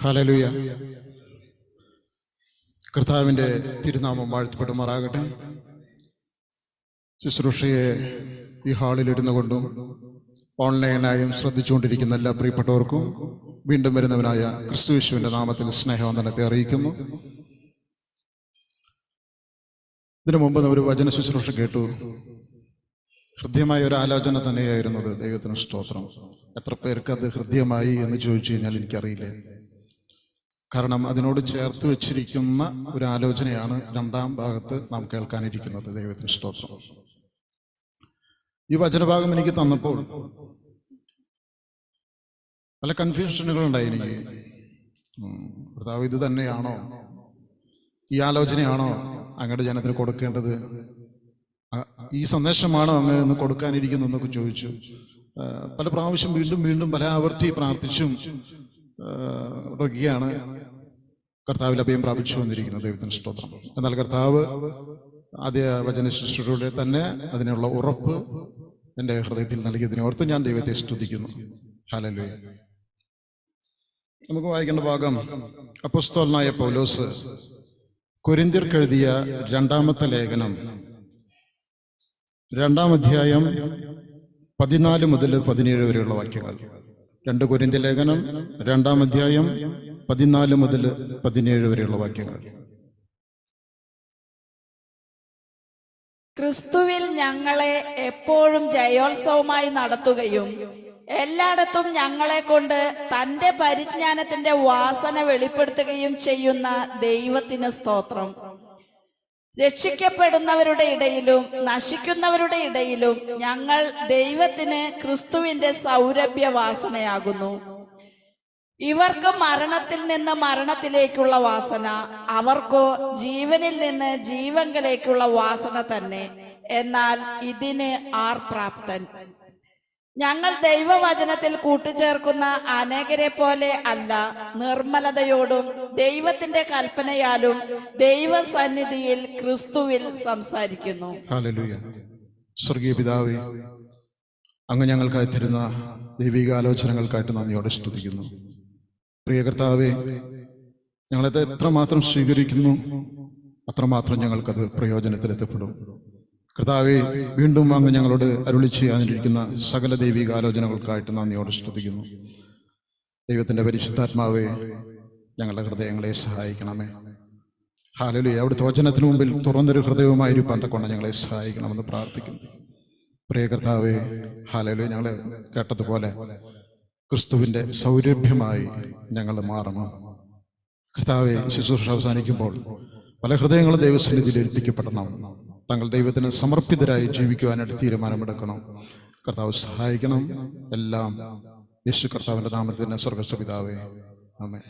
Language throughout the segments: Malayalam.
ഹല്ലേലൂയ. കർത്താവിൻ്റെ തിരുനാമം വാഴ്ത്തപ്പെടുമാറാകട്ടെ. ശുശ്രൂഷയെ ഈ ഹാളിലിരുന്നു കൊണ്ടും ഓൺലൈനായും ശ്രദ്ധിച്ചുകൊണ്ടിരിക്കുന്ന എല്ലാ പ്രിയപ്പെട്ടവർക്കും വീണ്ടും വരുന്നവനായ ക്രിസ്തുയേശുവിൻ്റെ നാമത്തിൽ സ്നേഹവന്ദനത്തെ അറിയിക്കുന്നു. ഇതിനു മുമ്പ് ഒരു വചന ശുശ്രൂഷ കേട്ടു. ഹൃദ്യമായ ഒരു ആലോചന തന്നെയായിരുന്നത്. ദൈവത്തിന് സ്തോത്രം. എത്ര പേർക്ക് അത് ഹൃദ്യമായി എന്ന് ചോദിച്ചു കഴിഞ്ഞാൽ എനിക്കറിയില്ല. കാരണം അതിനോട് ചേർത്ത് വെച്ചിരിക്കുന്ന ഒരു ആലോചനയാണ് രണ്ടാം ഭാഗത്ത് നാം കേൾക്കാനിരിക്കുന്നത്. ദൈവത്തിന് സ്തോത്രം. ഈ വചനഭാഗം എനിക്ക് തന്നപ്പോൾ പല കൺഫ്യൂഷനുകളുണ്ടായി എനിക്ക്. കർത്താവ്, ഇത് തന്നെയാണോ, ഈ ആലോചനയാണോ അങ്ങയുടെ ജനത്തിന് കൊടുക്കേണ്ടത്, ഈ സന്ദേശമാണോ അങ്ങ് എന്ന് കൊടുക്കാനിരിക്കുന്നതെന്നൊക്കെ ചോദിച്ചു. പല പ്രാവശ്യം വീണ്ടും വീണ്ടും പല ആവർത്തി പ്രാർത്ഥിച്ചും ഒക്കെയാണ് കർത്താവിൽ അഭയം പ്രാപിച്ചു വന്നിരിക്കുന്നത്. ദൈവത്തിന് സ്തോത്രം. എന്നാൽ കർത്താവ് ആദ്യ വചന ശുശ്രൂഷയുടെ തന്നെ അതിനുള്ള ഉറപ്പ് എൻ്റെ ഹൃദയത്തിൽ നൽകിയതിനോർത്ത് ഞാൻ ദൈവത്തെ സ്തുതിക്കുന്നു. ഹല്ലേലൂയ. നമുക്ക് വായിക്കേണ്ട ഭാഗം അപ്പോസ്തലനായ പൗലോസ് കൊരിന്ത്യർക്ക് എഴുതിയ രണ്ടാമത്തെ ലേഖനം 2-ാം അധ്യായം 14 മുതൽ 17 വരെയുള്ള വാക്യങ്ങൾ. 2 കൊരിന്ത്യ ലേഖനം 2-ാം അധ്യായം 14 മുതൽ 17 വരെയുള്ള വാക്യങ്ങൾ. ക്രിസ്തുവിൽ ഞങ്ങളെ എപ്പോഴും ജയോത്സവമായി നടത്തുകയും എല്ലായിടത്തും ഞങ്ങളെ കൊണ്ട് തന്റെ പരിജ്ഞാനത്തിന്റെ വാസന വെളിപ്പെടുത്തുകയും ചെയ്യുന്ന ദൈവത്തിന് സ്തോത്രം. രക്ഷിക്കപ്പെടുന്നവരുടെ ഇടയിലും നശിക്കുന്നവരുടെ ഇടയിലും ഞങ്ങൾ ദൈവത്തിന് ക്രിസ്തുവിന്റെ സൗരഭ്യവാസനയാകുന്നു. ഇവർക്ക് മരണത്തിൽ നിന്ന് മരണത്തിലേക്കുള്ള വാസന, അവർക്കോ ജീവനിൽ നിന്ന് ജീവങ്കലേക്കുള്ള വാസന തന്നെ. എന്നാൽ ഇതിന് ആർ പ്രാപ്തൻ? ഞങ്ങൾ ദൈവവചനത്തിൽ കൂട്ടിച്ചേർക്കുന്ന അനേകരെ പോലെ അല്ല, നിർമ്മലതയോടും ദൈവത്തിന്റെ കൽപ്പനയാലും ദൈവസന്നിധിയിൽ ക്രിസ്തുവിൽ സംസാരിക്കുന്നു. ഹല്ലേലൂയ. സ്വർഗീയ പിതാവേ, അങ്ങ് ഞങ്ങൾക്കായി തരുന്ന ദൈവിക ആലോചനകൾക്കായിട്ട് നന്ദിയോടെ സ്തുതിക്കുന്നു. പ്രിയ കർത്താവേ, ഞങ്ങളത് എത്രമാത്രം സ്വീകരിക്കുന്നു അത്രമാത്രം ഞങ്ങൾക്കത് പ്രയോജനത്തിലെത്തപ്പെടും. കർത്താവേ, വീണ്ടും അങ്ങ് ഞങ്ങളോട് അരുളി ചെയ്യാനിരിക്കുന്ന സകല ദൈവിക ആലോചനകൾക്കായിട്ട് നന്ദിയോടെ സ്തുതിക്കുന്നു. ദൈവത്തിൻ്റെ പരിശുദ്ധാത്മാവേ, ഞങ്ങളുടെ ഹൃദയങ്ങളെ സഹായിക്കണമേ. ഹല്ലേലൂയ. അവിടുത്തെ വചനത്തിന് മുമ്പിൽ തുറന്നൊരു ഹൃദയവുമായിരിക്കാൻ കൊണ്ട് ഞങ്ങളെ സഹായിക്കണമെന്ന് പ്രാർത്ഥിക്കുന്നു. പ്രിയ കർത്താവേ, ഹല്ലേലൂയ. ഞങ്ങൾ കേട്ടതുപോലെ ക്രിസ്തുവിൻ്റെ സൗരഭ്യമായി ഞങ്ങൾ മാറണം. കർത്താവെ, ശുശ്രൂഷ അവസാനിക്കുമ്പോൾ പല ഹൃദയങ്ങളും ദൈവസന്നിധിയിൽ ഏൽപ്പിക്കപ്പെടണം. തങ്ങൾ ദൈവത്തിന് സമർപ്പിതരായി ജീവിക്കുവാനായിട്ട് തീരുമാനമെടുക്കണം. കർത്താവ് സഹായിക്കണം. എല്ലാം യേശു കർത്താവിൻ്റെ നാമത്തിൽ തന്നെ സ്വർഗ്ഗസ്ഥ പിതാവേ, ആമേൻ.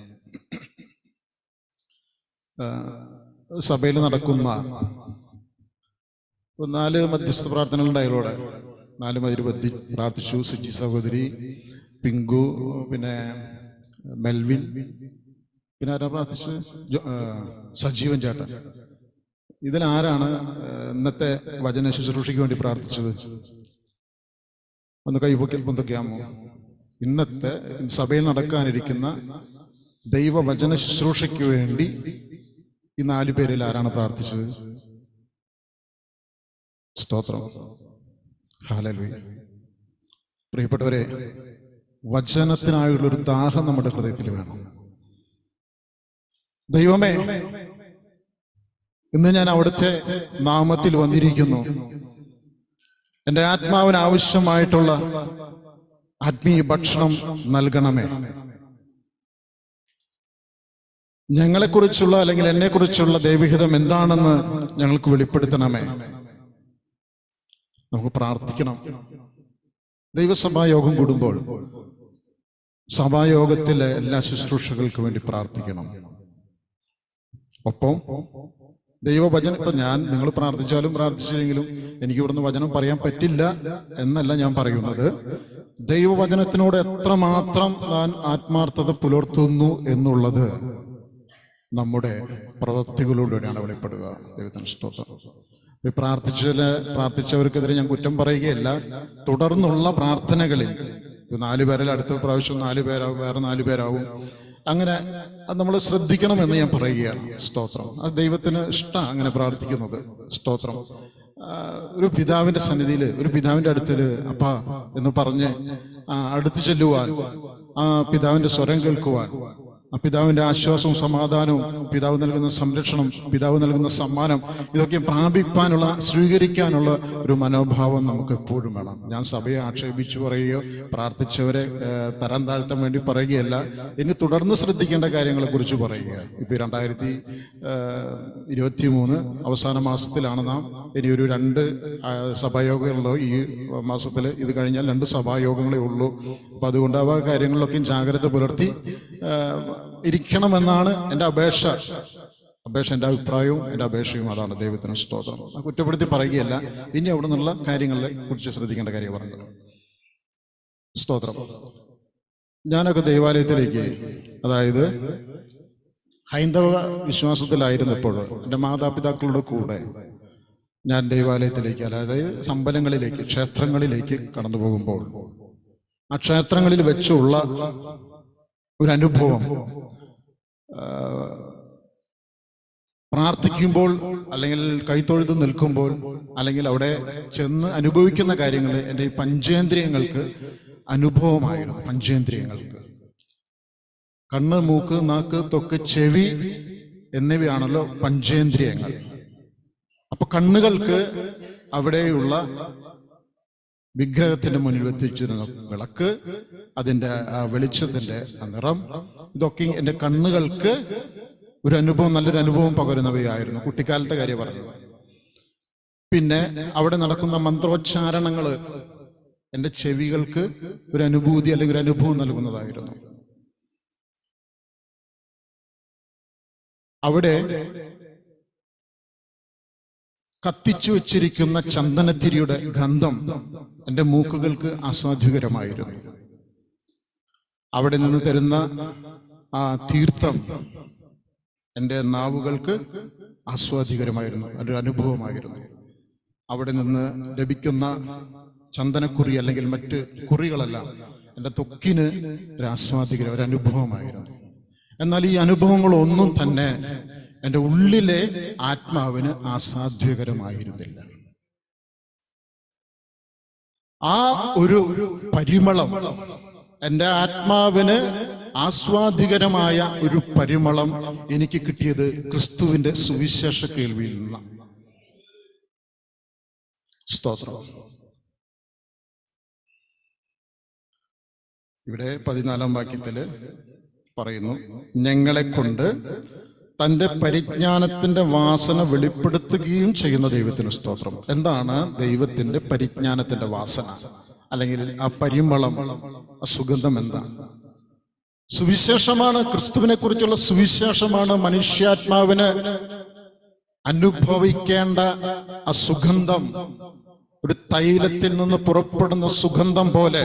സഭയിൽ നടക്കുന്ന 4 മധ്യസ്ഥ പ്രാർത്ഥനകളുണ്ടായതോടെ 4 മധ്യ പ്രാർത്ഥിച്ചു. സുജി സഹോദരി, പിങ്കു, പിന്നെ മെൽവിൻ, പിന്നെ ആരാ പ്രാർത്ഥിച്ച്? സജീവൻ ചേട്ടൻ. ഇതിലാരാണ് ഇന്നത്തെ വചന ശുശ്രൂഷയ്ക്ക് വേണ്ടി പ്രാർത്ഥിച്ചത്? ഒന്ന് കൈപൊക്കി പൊന്തൊക്കെയാമോ? ഇന്നത്തെ സഭയിൽ നടക്കാനിരിക്കുന്ന ദൈവവചന ശുശ്രൂഷയ്ക്ക് വേണ്ടി ഈ 4 പേരിൽ ആരാണ് പ്രാർത്ഥിച്ചത്? സ്തോത്രം. ഹല്ലേലൂയ. പ്രിയപ്പെട്ടവരെ, വചനത്തിനായുള്ളൊരു ദാഹം നമ്മുടെ ഹൃദയത്തിൽ വേണം. ദൈവമേ, ഇന്ന് ഞാൻ അവിടുത്തെ നാമത്തിൽ വന്നിരിക്കുന്നു. എൻ്റെ ആത്മാവിന് ആവശ്യമായിട്ടുള്ള ആത്മീയ ഭക്ഷണം നൽകണമേ. ഞങ്ങളെക്കുറിച്ചുള്ള അല്ലെങ്കിൽ എന്നെക്കുറിച്ചുള്ള ദൈവഹിതം എന്താണെന്ന് ഞങ്ങൾക്ക് വെളിപ്പെടുത്തണമേ. നമുക്ക് പ്രാർത്ഥിക്കണം. ദൈവസഭായോഗം കൂടുമ്പോൾ സഭായോഗത്തിലെ എല്ലാ ശുശ്രൂഷകൾക്ക് വേണ്ടി പ്രാർത്ഥിക്കണം. ഒപ്പം ദൈവവചനം, ഇപ്പം നിങ്ങൾ പ്രാർത്ഥിച്ചാലും പ്രാർത്ഥിച്ചില്ലെങ്കിലും എനിക്ക് ഇവിടുന്ന് വചനം പറയാൻ പറ്റില്ല എന്നല്ല ഞാൻ പറയുന്നത്. ദൈവവചനത്തിനോട് എത്രമാത്രം താൻ ആത്മാർത്ഥത പുലർത്തുന്നു എന്നുള്ളത് നമ്മുടെ പ്രവൃത്തികളിലൂടെയാണ് വെളിപ്പെടുക. ദൈവത്തിന് സ്തോത്രം. പ്രാർത്ഥിച്ചവർക്കെതിരെ ഞാൻ കുറ്റം പറയുകയല്ല. തുടർന്നുള്ള പ്രാർത്ഥനകളിൽ 4 പേരിൽ അടുത്ത പ്രാവശ്യം 4 പേരാവും, വേറെ 4 പേരാവും. അങ്ങനെ അത് നമ്മൾ ശ്രദ്ധിക്കണമെന്ന് ഞാൻ പറയുകയാണ്. സ്തോത്രം. അത് ദൈവത്തിന് ഇഷ്ടമാണ് അങ്ങനെ പ്രാർത്ഥിക്കുന്നത്. സ്തോത്രം. ഒരു പിതാവിന്റെ സന്നിധിയിൽ, ഒരു പിതാവിന്റെ അടുത്തിൽ അപ്പാ എന്ന് പറഞ്ഞ് അടുത്ത് ചെല്ലുവാൻ, ആ പിതാവിന്റെ സ്വരം കേൾക്കുവാൻ, ആ പിതാവിന്റെ ആശ്വാസവും സമാധാനവും, പിതാവ് നൽകുന്ന സംരക്ഷണം, പിതാവ് നൽകുന്ന സമ്മാനം, ഇതൊക്കെ പ്രാപിപ്പാനുള്ള, സ്വീകരിക്കാനുള്ള ഒരു മനോഭാവം നമുക്ക് എപ്പോഴും വേണം. ഞാൻ സഭയെ ആക്ഷേപിച്ചു പറയുകയോ പ്രാർത്ഥിച്ചവരെ തരം താഴ്ത്താൻ വേണ്ടി പറയുകയല്ല, ഇനി തുടർന്ന് ശ്രദ്ധിക്കേണ്ട കാര്യങ്ങളെ കുറിച്ച് പറയുക. ഇപ്പൊ 2023 അവസാന മാസത്തിലാണ് നാം. ഇനി ഒരു 2 സഭായോഗങ്ങളുള്ളൂ ഈ മാസത്തിൽ. ഇത് കഴിഞ്ഞാൽ 2 സഭായോഗങ്ങളേ ഉള്ളൂ. അപ്പൊ അതുകൊണ്ട് ആ കാര്യങ്ങളിലൊക്കെ ജാഗ്രത പുലർത്തി ഇരിക്കണമെന്നാണ് എൻ്റെ അപേക്ഷ. എൻ്റെ അഭിപ്രായവും എൻ്റെ അപേക്ഷയും അതാണ്. ദൈവത്തിന് സ്തോത്രം. കുറ്റപ്പെടുത്തി പറയുകയല്ല, ഇനി അവിടെ നിന്നുള്ള കാര്യങ്ങളെ കുറിച്ച് ശ്രദ്ധിക്കേണ്ട കാര്യം പറഞ്ഞത്. സ്തോത്രം. ഞാനൊക്കെ ദൈവാലയത്തിലേക്ക്, അതായത് ഹൈന്ദവ വിശ്വാസത്തിലായിരുന്നപ്പോൾ എൻ്റെ മാതാപിതാക്കളുടെ കൂടെ ഞാൻ ദൈവാലയത്തിലേക്ക്, അതായത് അമ്പലങ്ങളിലേക്ക്, ക്ഷേത്രങ്ങളിലേക്ക് കടന്നു പോകുമ്പോൾ ആ ക്ഷേത്രങ്ങളിൽ വെച്ചുള്ള ഒരു അനുഭവം, പ്രാർത്ഥിക്കുമ്പോൾ അല്ലെങ്കിൽ കൈത്തൊഴുത് നിൽക്കുമ്പോൾ അല്ലെങ്കിൽ അവിടെ ചെന്ന് അനുഭവിക്കുന്ന കാര്യങ്ങൾ എൻ്റെ ഈ പഞ്ചേന്ദ്രിയങ്ങൾക്ക് അനുഭവമായിരുന്നു. പഞ്ചേന്ദ്രിയങ്ങൾക്ക് കണ്ണ്, മൂക്ക്, നാക്ക്, ത്വക്ക്, ചെവി എന്നിവയാണല്ലോ പഞ്ചേന്ദ്രിയങ്ങൾ. അപ്പൊ കണ്ണുകൾക്ക് അവിടെയുള്ള വിഗ്രഹത്തിന്റെ മുന്നിൽ എത്തിച്ചിരുന്ന വിളക്ക്, അതിൻ്റെ ആ വെളിച്ചത്തിന്റെ നിറം, ഇതൊക്കെ എൻ്റെ കണ്ണുകൾക്ക് ഒരു അനുഭവം, നല്ലൊരു അനുഭവം പകരുന്നവയായിരുന്നു. കുട്ടിക്കാലത്തെ കാര്യം പറഞ്ഞു. പിന്നെ അവിടെ നടക്കുന്ന മന്ത്രോച്ചാരണങ്ങൾ എൻ്റെ ചെവികൾക്ക് ഒരു അനുഭൂതി അല്ലെങ്കിൽ ഒരു അനുഭവം നൽകുന്നതായിരുന്നു. അവിടെ കത്തിച്ചു വച്ചിരിക്കുന്ന ചന്ദനത്തിരിയുടെ ഗന്ധം എൻ്റെ മൂക്കുകൾക്ക് ആസ്വാദ്യകരമായിരുന്നു. അവിടെ നിന്ന് തരുന്ന ആ തീർത്ഥം എൻ്റെ നാവുകൾക്ക് ആസ്വാദ്യകരമായിരുന്നു, ഒരു അനുഭവമായിരുന്നു. അവിടെ നിന്ന് ലഭിക്കുന്ന ചന്ദനക്കുറി അല്ലെങ്കിൽ മറ്റ് കുറികളെല്ലാം എൻ്റെ ത്വക്കിന് ഒരു ആസ്വാദ്യകര, ഒരു അനുഭവമായിരുന്നു. എന്നാൽ ഈ അനുഭവങ്ങളൊന്നും തന്നെ എൻ്റെ ഉള്ളിലെ ആത്മാവിന് ആസ്വാദ്യകരമായിരുന്നില്ല. ആ ഒരു പരിമളം, എൻ്റെ ആത്മാവിന് ആസ്വാദികരമായ ഒരു പരിമളം എനിക്ക് കിട്ടിയത് ക്രിസ്തുവിന്റെ സുവിശേഷ കേൾവിയിൽ നിന്നാണ്. സ്തോത്രം. ഇവിടെ 14-ാം വാക്യത്തില് പറയുന്നു, ഞങ്ങളെ കൊണ്ട് തൻ്റെ പരിജ്ഞാനത്തിന്റെ വാസന വെളിപ്പെടുത്തുകയും ചെയ്യുന്ന ദൈവത്തിന് സ്തോത്രം. എന്താണ് ദൈവത്തിന്റെ പരിജ്ഞാനത്തിന്റെ വാസന അല്ലെങ്കിൽ ആ പരിമളം, ആ സുഗന്ധം എന്താണ്? സുവിശേഷമാണ്. ക്രിസ്തുവിനെ കുറിച്ചുള്ള സുവിശേഷമാണ് മനുഷ്യാത്മാവിന് അനുഭവിക്കേണ്ട ആ സുഗന്ധം. ഒരു തൈലത്തിൽ നിന്ന് പുറപ്പെടുന്ന സുഗന്ധം പോലെ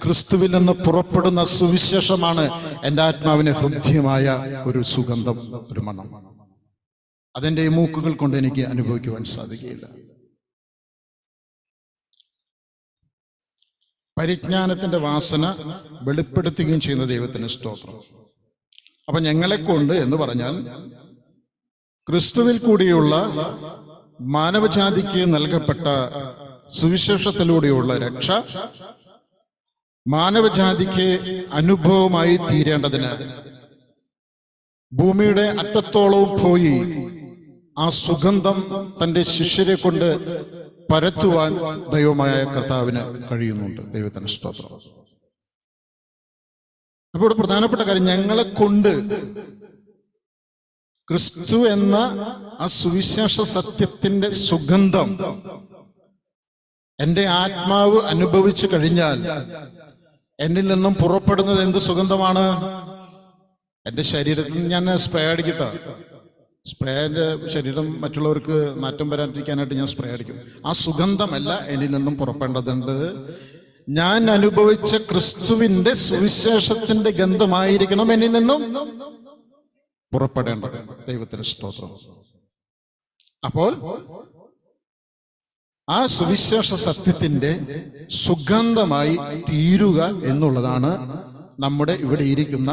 ക്രിസ്തുവിൽ നിന്ന് പുറപ്പെടുന്ന സുവിശേഷമാണ് എൻ്റെ ആത്മാവിന് ഹൃദ്യമായ ഒരു സുഗന്ധം, ഒരു മണം. അതെൻ്റെ ഈ മൂക്കുകൾ കൊണ്ട് എനിക്ക് അനുഭവിക്കുവാൻ സാധിക്കുകയില്ല. പരിജ്ഞാനത്തിന്റെ വാസന വെളിപ്പെടുത്തുകയും ചെയ്യുന്ന ദൈവത്തിന് സ്തോത്രം. അപ്പൊ ഞങ്ങളെ കൊണ്ട് എന്ന് പറഞ്ഞാൽ ക്രിസ്തുവിൽ കൂടിയുള്ള മാനവജാതിക്ക് നൽകപ്പെട്ട സുവിശേഷത്തിലൂടെയുള്ള രക്ഷ മാനവജാതിക്ക് അനുഭവമായി തീരേണ്ടതിന് ഭൂമിയുടെ അറ്റത്തോളവും പോയി ആ സുഗന്ധം തൻ്റെ ശിഷ്യരെ കൊണ്ട് പരത്തുവാൻ ദൈവമായ കർത്താവിന് കഴിയുന്നുണ്ട്. ദൈവത്തിന് സ്തോത്രം. അപ്പോൾ ഇവിടെ പ്രധാനപ്പെട്ട കാര്യം, ഞങ്ങളെ കൊണ്ട് ക്രിസ്തു എന്ന ആ സുവിശേഷ സത്യത്തിന്റെ സുഗന്ധം എൻ്റെ ആത്മാവ് അനുഭവിച്ചു കഴിഞ്ഞാൽ എന്നിൽ നിന്നും പുറപ്പെടുന്നത് എന്ത് സുഗന്ധമാണ്? എൻ്റെ ശരീരത്തിൽ ഞാൻ സ്പ്രേ അടിക്കട്ടെ, സ്പ്രേന്റെ ശരീരം മറ്റുള്ളവർക്ക് നാറ്റം വരാതിരിക്കാനായിട്ട് ഞാൻ സ്പ്രേ അടിക്കും. ആ സുഗന്ധമല്ല എന്നിൽ നിന്നും പുറപ്പെടേണ്ടതുണ്ട്. ഞാൻ അനുഭവിച്ച ക്രിസ്തുവിന്റെ സുവിശേഷത്തിന്റെ ഗന്ധമായിരിക്കണം എന്നിൽ നിന്നും പുറപ്പെടേണ്ടത്. ദൈവത്തിന് സ്തോത്രം. അപ്പോൾ ആ സുവിശേഷ സത്യത്തിന്റെ സുഗന്ധമായി തീരുക എന്നുള്ളതാണ് നമ്മുടെ ഇവിടെ ഇരിക്കുന്ന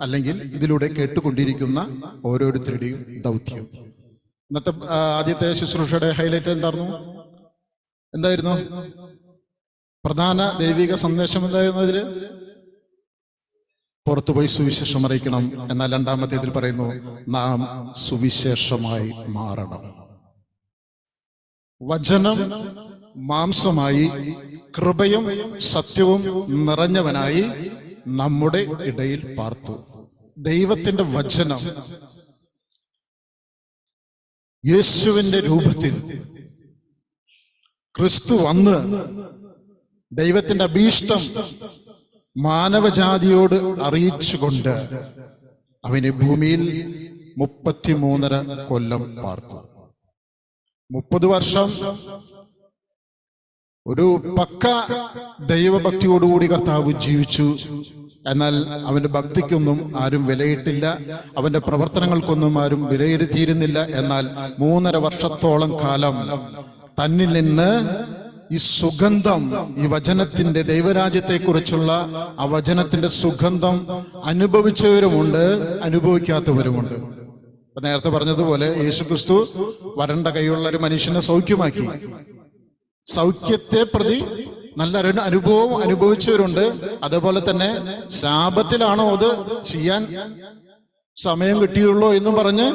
അല്ലെങ്കിൽ ഇതിലൂടെ കേട്ടുകൊണ്ടിരിക്കുന്ന ഓരോരുത്തരുടെയും ദൗത്യം. ഇന്നത്തെ ആദ്യത്തെ ശുശ്രൂഷയുടെ ഹൈലൈറ്റ് എന്തായിരുന്നു? പ്രധാന ദൈവിക സന്ദേശം എന്തായിരുന്നു? അതില് പുറത്തുപോയി സുവിശേഷം അറിയിക്കണം. എന്നാൽ രണ്ടാമത്തേതിൽ പറയുന്നു നാം സുവിശേഷമായി മാറണം. വചനം മാംസമായി കൃപയും സത്യവും നിറഞ്ഞവനായി നമ്മുടെ ഇടയിൽ പാർത്തു. ദൈവത്തിന്റെ വചനം യേശുവിന്റെ രൂപത്തിൽ ക്രിസ്തു വന്ന് ദൈവത്തിന്റെ അഭീഷ്ടം മാനവജാതിയോട് അറിയിച്ചുകൊണ്ട് അവനെ ഭൂമിയിൽ 33.5 കൊല്ലം പാർത്തു. 30 വർഷം ഒരു പക്ക ദൈവഭക്തിയോടുകൂടി കർത്താവ് ജീവിച്ചു. എന്നാൽ അവന്റെ ഭക്തിക്കൊന്നും ആരും വിലയിട്ടില്ല, അവന്റെ പ്രവർത്തനങ്ങൾക്കൊന്നും ആരും വിലയിരുത്തിയിരുന്നില്ല. എന്നാൽ 3.5 വർഷത്തോളം കാലം തന്നിൽ നിന്ന് ഈ സുഗന്ധം, ഈ വചനത്തിന്റെ ദൈവരാജ്യത്തെക്കുറിച്ചുള്ള ആ വചനത്തിന്റെ സുഗന്ധം അനുഭവിച്ചവരുമുണ്ട്, അനുഭവിക്കാത്തവരുമുണ്ട്. നേരത്തെ പറഞ്ഞതുപോലെ യേശുക്രിസ്തു വരണ്ട കൈയുള്ള ഒരു മനുഷ്യനെ സൗഖ്യമാക്കി. സൗഖ്യത്തെ പ്രതി നല്ലൊരു അനുഭവം അനുഭവിച്ചവരുണ്ട്. അതുപോലെ തന്നെ ശാപത്തിലാണോ അത് ചെയ്യാൻ സമയം കിട്ടിയുള്ളൂ എന്ന് പറഞ്ഞ്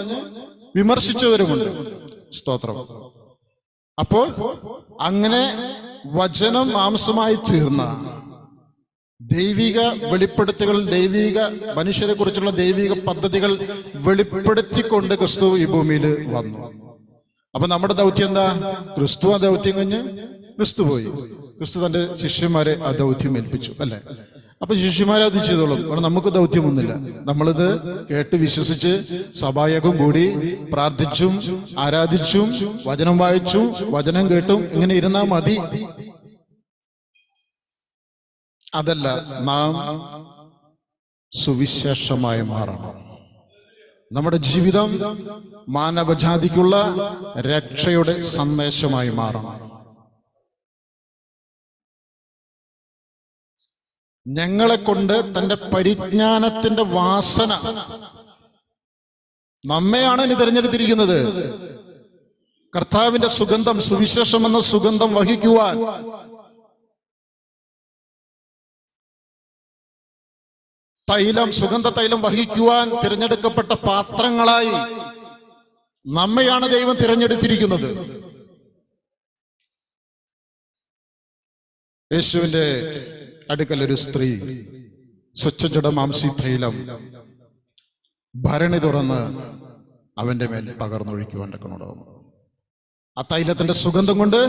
വിമർശിച്ചവരുമുണ്ട്. സ്തോത്രം. അപ്പോൾ അങ്ങനെ വചനം മാംസമായി തീർന്ന ദൈവിക വെളിപ്പെടുത്തുകൾ, ദൈവിക മനുഷ്യരെ കുറിച്ചുള്ള ദൈവിക പദ്ധതികൾ വെളിപ്പെടുത്തിക്കൊണ്ട് ക്രിസ്തു ഈ ഭൂമിയിൽ വന്നു. അപ്പൊ നമ്മുടെ ദൗത്യം എന്താ? ക്രിസ്തു ആ ദൗത്യം കഴിഞ്ഞ് ക്രിസ്തു പോയി. ക്രിസ്തു തന്റെ ശിഷ്യന്മാരെ ആ ദൗത്യം ഏൽപ്പിച്ചു, അല്ലെ? അപ്പൊ ശിഷ്യന്മാരെ അത് ചെയ്തോളും. കാരണം നമുക്ക് ദൗത്യമൊന്നുമില്ല. നമ്മളിത് കേട്ട് വിശ്വസിച്ച് സഭായോഗം കൂടി പ്രാർത്ഥിച്ചും ആരാധിച്ചും വചനം വായിച്ചും വചനം കേട്ടും ഇങ്ങനെ ഇരുന്നാ മതി. അതല്ല, നാം സുവിശേഷമായി മാറണം. നമ്മുടെ ജീവിതം മാനവജാതിക്കുള്ള രക്ഷയുടെ സന്ദേശമായി മാറണം. ഞങ്ങളെ കൊണ്ട് തന്റെ പരിജ്ഞാനത്തിന്റെ വാസന, നമ്മെയാണ് ഇനി തിരഞ്ഞെടുത്തിരിക്കുന്നത്. കർത്താവിന്റെ സുഗന്ധം, സുവിശേഷം എന്ന സുഗന്ധം വഹിക്കുവാൻ തൈലം, സുഗന്ധ തൈലം വഹിക്കുവാൻ തിരഞ്ഞെടുക്കപ്പെട്ട പാത്രങ്ങളായി നമ്മെയാണ് ദൈവം തിരഞ്ഞെടുത്തിരിക്കുന്നത്. യേശുവിന്റെ അടുക്കൽ ഒരു സ്ത്രീ സ്വച്ഛജട മാംസി തൈലം ഭരണി തുറന്ന് അവന്റെ മേൽ പകർന്നൊഴിക്കുവാൻ കൊണ്ടുപോകും. ആ തൈലത്തിന്റെ സുഗന്ധം കൊണ്ട്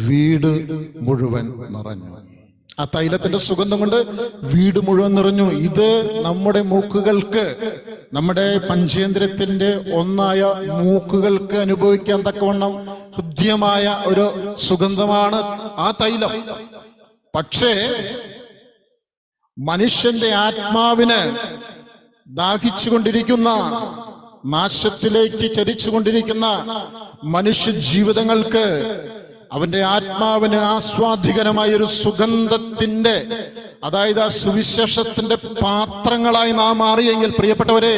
വീട് മുഴുവൻ നിറഞ്ഞു. ആ തൈലത്തിന്റെ സുഗന്ധം കൊണ്ട് വീട് മുഴുവൻ നിറഞ്ഞു. ഇത് നമ്മുടെ മൂക്കുകൾക്ക്, നമ്മുടെ പഞ്ചേന്ദ്രിയത്തിന്റെ ഒന്നായ മൂക്കുകൾക്ക് അനുഭവിക്കാൻ തക്കവണ്ണം ഹൃദ്യമായ ഒരു സുഗന്ധമാണ് ആ തൈലം. പക്ഷേ മനുഷ്യന്റെ ആത്മാവിന് ദാഹിച്ചുകൊണ്ടിരിക്കുന്ന, നാശത്തിലേക്ക് ചരിച്ചുകൊണ്ടിരിക്കുന്ന മനുഷ്യ ജീവിതങ്ങൾക്ക്, അവന്റെ ആത്മാവിന് ആസ്വാദികരമായ ഒരു സുഗന്ധത്തിന്റെ, അതായത് ആ സുവിശേഷത്തിന്റെ പാത്രങ്ങളായി നാം മാറിയെങ്കിൽ, പ്രിയപ്പെട്ടവരെ,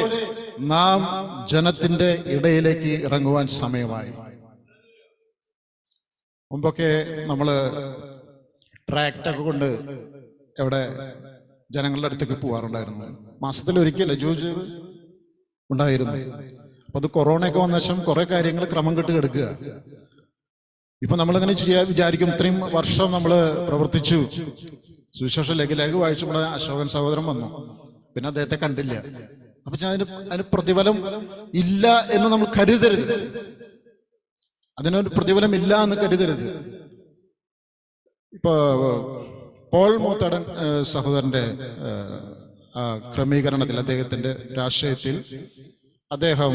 നാം ജനത്തിന്റെ ഇടയിലേക്ക് ഇറങ്ങുവാൻ സമയമായി. മുമ്പൊക്കെ നമ്മള് ട്രാക്ടൊക്കെ കൊണ്ട് എവിടെ ജനങ്ങളുടെ അടുത്തേക്ക് പോവാറുണ്ടായിരുന്നു. മാസത്തിൽ ഒരിക്കലേ ജോജ് ഉണ്ടായിരുന്നു. അപ്പൊ അത് കൊറോണയൊക്കെ വന്ന ശേഷം കുറെ കാര്യങ്ങൾ ക്രമം കെട്ട് കിടക്കുക. ഇപ്പൊ നമ്മളിങ്ങനെ വിചാരിക്കും, ഇത്രയും വർഷം നമ്മൾ പ്രവർത്തിച്ചു, സുവിശേഷ ലേഖ വായിച്ചപ്പോൾ അശോകൻ സഹോദരൻ വന്നു, പിന്നെ അദ്ദേഹത്തെ കണ്ടില്ല. അപ്പൊ അതിന് പ്രതിഫലം ഇല്ല എന്ന് നമ്മൾ കരുതരുത്. അതിനൊരു പ്രതിഫലം ഇല്ല എന്ന് കരുതരുത്. ഇപ്പൊ പോൾ മൂത്തടൻ സഹോദരന്റെ ക്രമീകരണത്തിൽ, അദ്ദേഹത്തിന്റെ രാഷ്ട്രീയത്തിൽ അദ്ദേഹം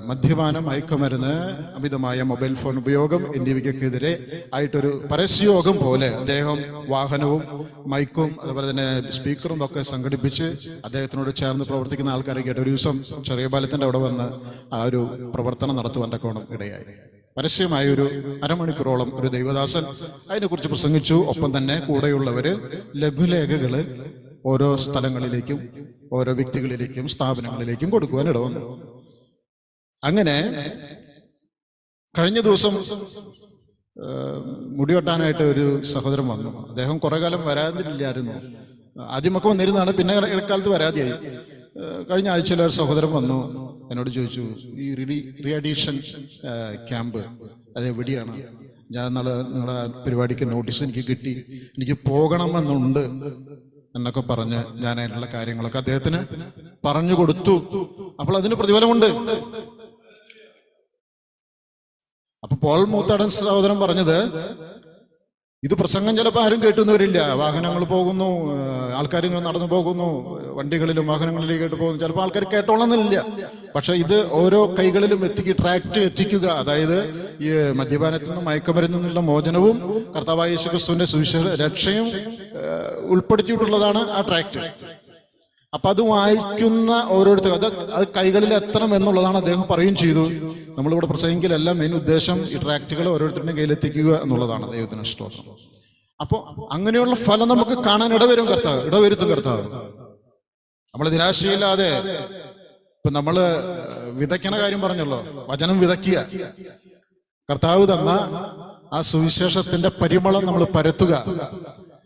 മദ്യപാനം, മയക്കുമരുന്ന്, അമിതമായ മൊബൈൽ ഫോൺ ഉപയോഗം എന്നിവയ്ക്കെതിരെ ആയിട്ടൊരു പരസ്യയോഗം പോലെ അദ്ദേഹം വാഹനവും മൈക്കും അതുപോലെ തന്നെ സ്പീക്കറും ഒക്കെ സംഘടിപ്പിച്ച് അദ്ദേഹത്തിനോട് ചേർന്ന് പ്രവർത്തിക്കുന്ന ആൾക്കാരെ കേട്ട് ഒരു ദിവസം ചെറിയ പാലത്തിന്റെ അവിടെ വന്ന് ആ ഒരു പ്രവർത്തനം നടത്തുവാൻ തക്കോണം ഇടയായി. പരസ്യമായ ഒരു അരമണിക്കൂറോളം ഒരു ദൈവദാസൻ അതിനെക്കുറിച്ച് പ്രസംഗിച്ചു. ഒപ്പം തന്നെ കൂടെയുള്ളവര് ലഘുലേഖകള് ഓരോ സ്ഥലങ്ങളിലേക്കും ഓരോ വ്യക്തികളിലേക്കും സ്ഥാപനങ്ങളിലേക്കും കൊടുക്കുവാൻ ഇടവന്നു. അങ്ങനെ കഴിഞ്ഞ ദിവസം മുടിവെട്ടാനായിട്ട് ഒരു സഹോദരൻ വന്നു. അദ്ദേഹം കുറെ കാലം വരാതില്ലായിരുന്നു. ആദ്യമൊക്കെ വന്നിരുന്നാണ്, പിന്നെ ഇടക്കാലത്ത് വരാതെയായി. കഴിഞ്ഞ ആഴ്ചയിൽ ഒരു സഹോദരൻ വന്നു, എന്നോട് ചോദിച്ചു, ഈ റീഅഡീഷൻ ക്യാമ്പ് അതെവിടെയാണ്? ഞാൻ നിങ്ങളുടെ പരിപാടിക്ക് നോട്ടീസ് എനിക്ക് കിട്ടി, എനിക്ക് പോകണമെന്നുണ്ട് എന്നൊക്കെ പറഞ്ഞ് ഞാൻ അതിനുള്ള കാര്യങ്ങളൊക്കെ അദ്ദേഹത്തിന് പറഞ്ഞു കൊടുത്തു. അപ്പോൾ അതിന് പ്രതിഫലമുണ്ട്. അപ്പൊ പോൾ മൂത്താടൻ സഹോദരൻ പറഞ്ഞത്, ഇത് പ്രസംഗം ചിലപ്പോൾ ആരും കേട്ടുന്നു വരില്ല. വാഹനങ്ങൾ പോകുന്നു, ആൾക്കാർ ഇങ്ങനെ നടന്നു പോകുന്നു, വണ്ടികളിലും വാഹനങ്ങളിലേക്കായിട്ട് പോകുന്നു. ചിലപ്പോൾ ആൾക്കാർ കേട്ടോളന്നില്ല. പക്ഷെ ഇത് ഓരോ കൈകളിലും ട്രാക്ട് എത്തിക്കുക, അതായത് ഈ മദ്യപാനത്തിൽ നിന്നും മയക്കുമരുന്നിൽ നിന്നുള്ള മോചനവും കർത്താവായ യേശു ക്രിസ്തുവിന്റെ സുവിശേഷ രക്ഷയും ഉൾപ്പെടുത്തിയിട്ടുള്ളതാണ് ആ ട്രാക്ട്. അപ്പൊ അത് വായിക്കുന്ന ഓരോരുത്തരും അത് കൈകളിൽ എത്തണം എന്നുള്ളതാണ് അദ്ദേഹം പറയുകയും ചെയ്തു. നമ്മളിവിടെ പ്രസംഗിക്കലല്ല മെയിൻ ഉദ്ദേശം, ഈ ട്രാക്റ്റുകൾ ഓരോരുത്തരുടെയും കയ്യിലെത്തിക്കുക എന്നുള്ളതാണ്. ദൈവത്തിന് സ്തോത്രം. അപ്പൊ അങ്ങനെയുള്ള ഫലം നമുക്ക് കാണാൻ ഇടവരുത്തും കർത്താവ്. നമ്മൾ നിരാശയില്ലാതെ, ഇപ്പൊ നമ്മള് വിതയ്ക്കണ കാര്യം പറഞ്ഞല്ലോ, വചനം വിതയ്ക്കുക, കർത്താവ് തന്ന ആ സുവിശേഷത്തിന്റെ പരിമളം നമ്മൾ പരത്തുക.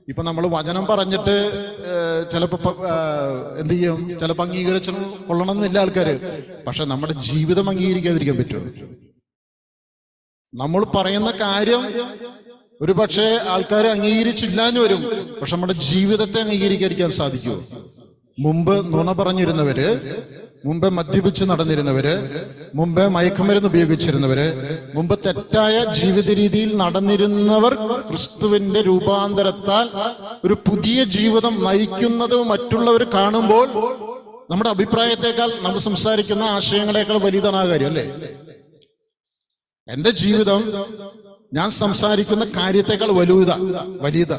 ഇപ്പൊ നമ്മൾ വചനം പറഞ്ഞിട്ട് ചിലപ്പോ എന്ത് ചെയ്യും, ചിലപ്പോൾ അംഗീകരിച്ചു കൊള്ളണമെന്നില്ല ആൾക്കാര്. പക്ഷെ നമ്മുടെ ജീവിതം അംഗീകരിക്കാതിരിക്കാൻ പറ്റുമോ? നമ്മൾ പറയുന്ന കാര്യം ഒരു പക്ഷേ ആൾക്കാരെ അംഗീകരിച്ചില്ലാന്ന് വരും, പക്ഷെ നമ്മുടെ ജീവിതത്തെ അംഗീകരിക്കാതിരിക്കാൻ സാധിക്കുമോ? മുമ്പ് നുണ പറഞ്ഞിരുന്നവര്, മുമ്പ് മദ്യപിച്ച് നടന്നിരുന്നവര്, മുമ്പ് മയക്കുമരുന്ന് ഉപയോഗിച്ചിരുന്നവര്, മുമ്പ് തെറ്റായ ജീവിത രീതിയിൽ നടന്നിരുന്നവർ ക്രിസ്തുവിന്റെ രൂപാന്തരത്താൽ ഒരു പുതിയ ജീവിതം നയിക്കുന്നത് മറ്റുള്ളവർ കാണുമ്പോൾ നമ്മുടെ അഭിപ്രായത്തെക്കാൾ, നമ്മൾ സംസാരിക്കുന്ന ആശയങ്ങളെക്കാൾ വലിയതാണ് ആ കാര്യം, അല്ലേ? എന്റെ ജീവിതം ഞാൻ സംസാരിക്കുന്ന കാര്യത്തെക്കാൾ വലിയതാ.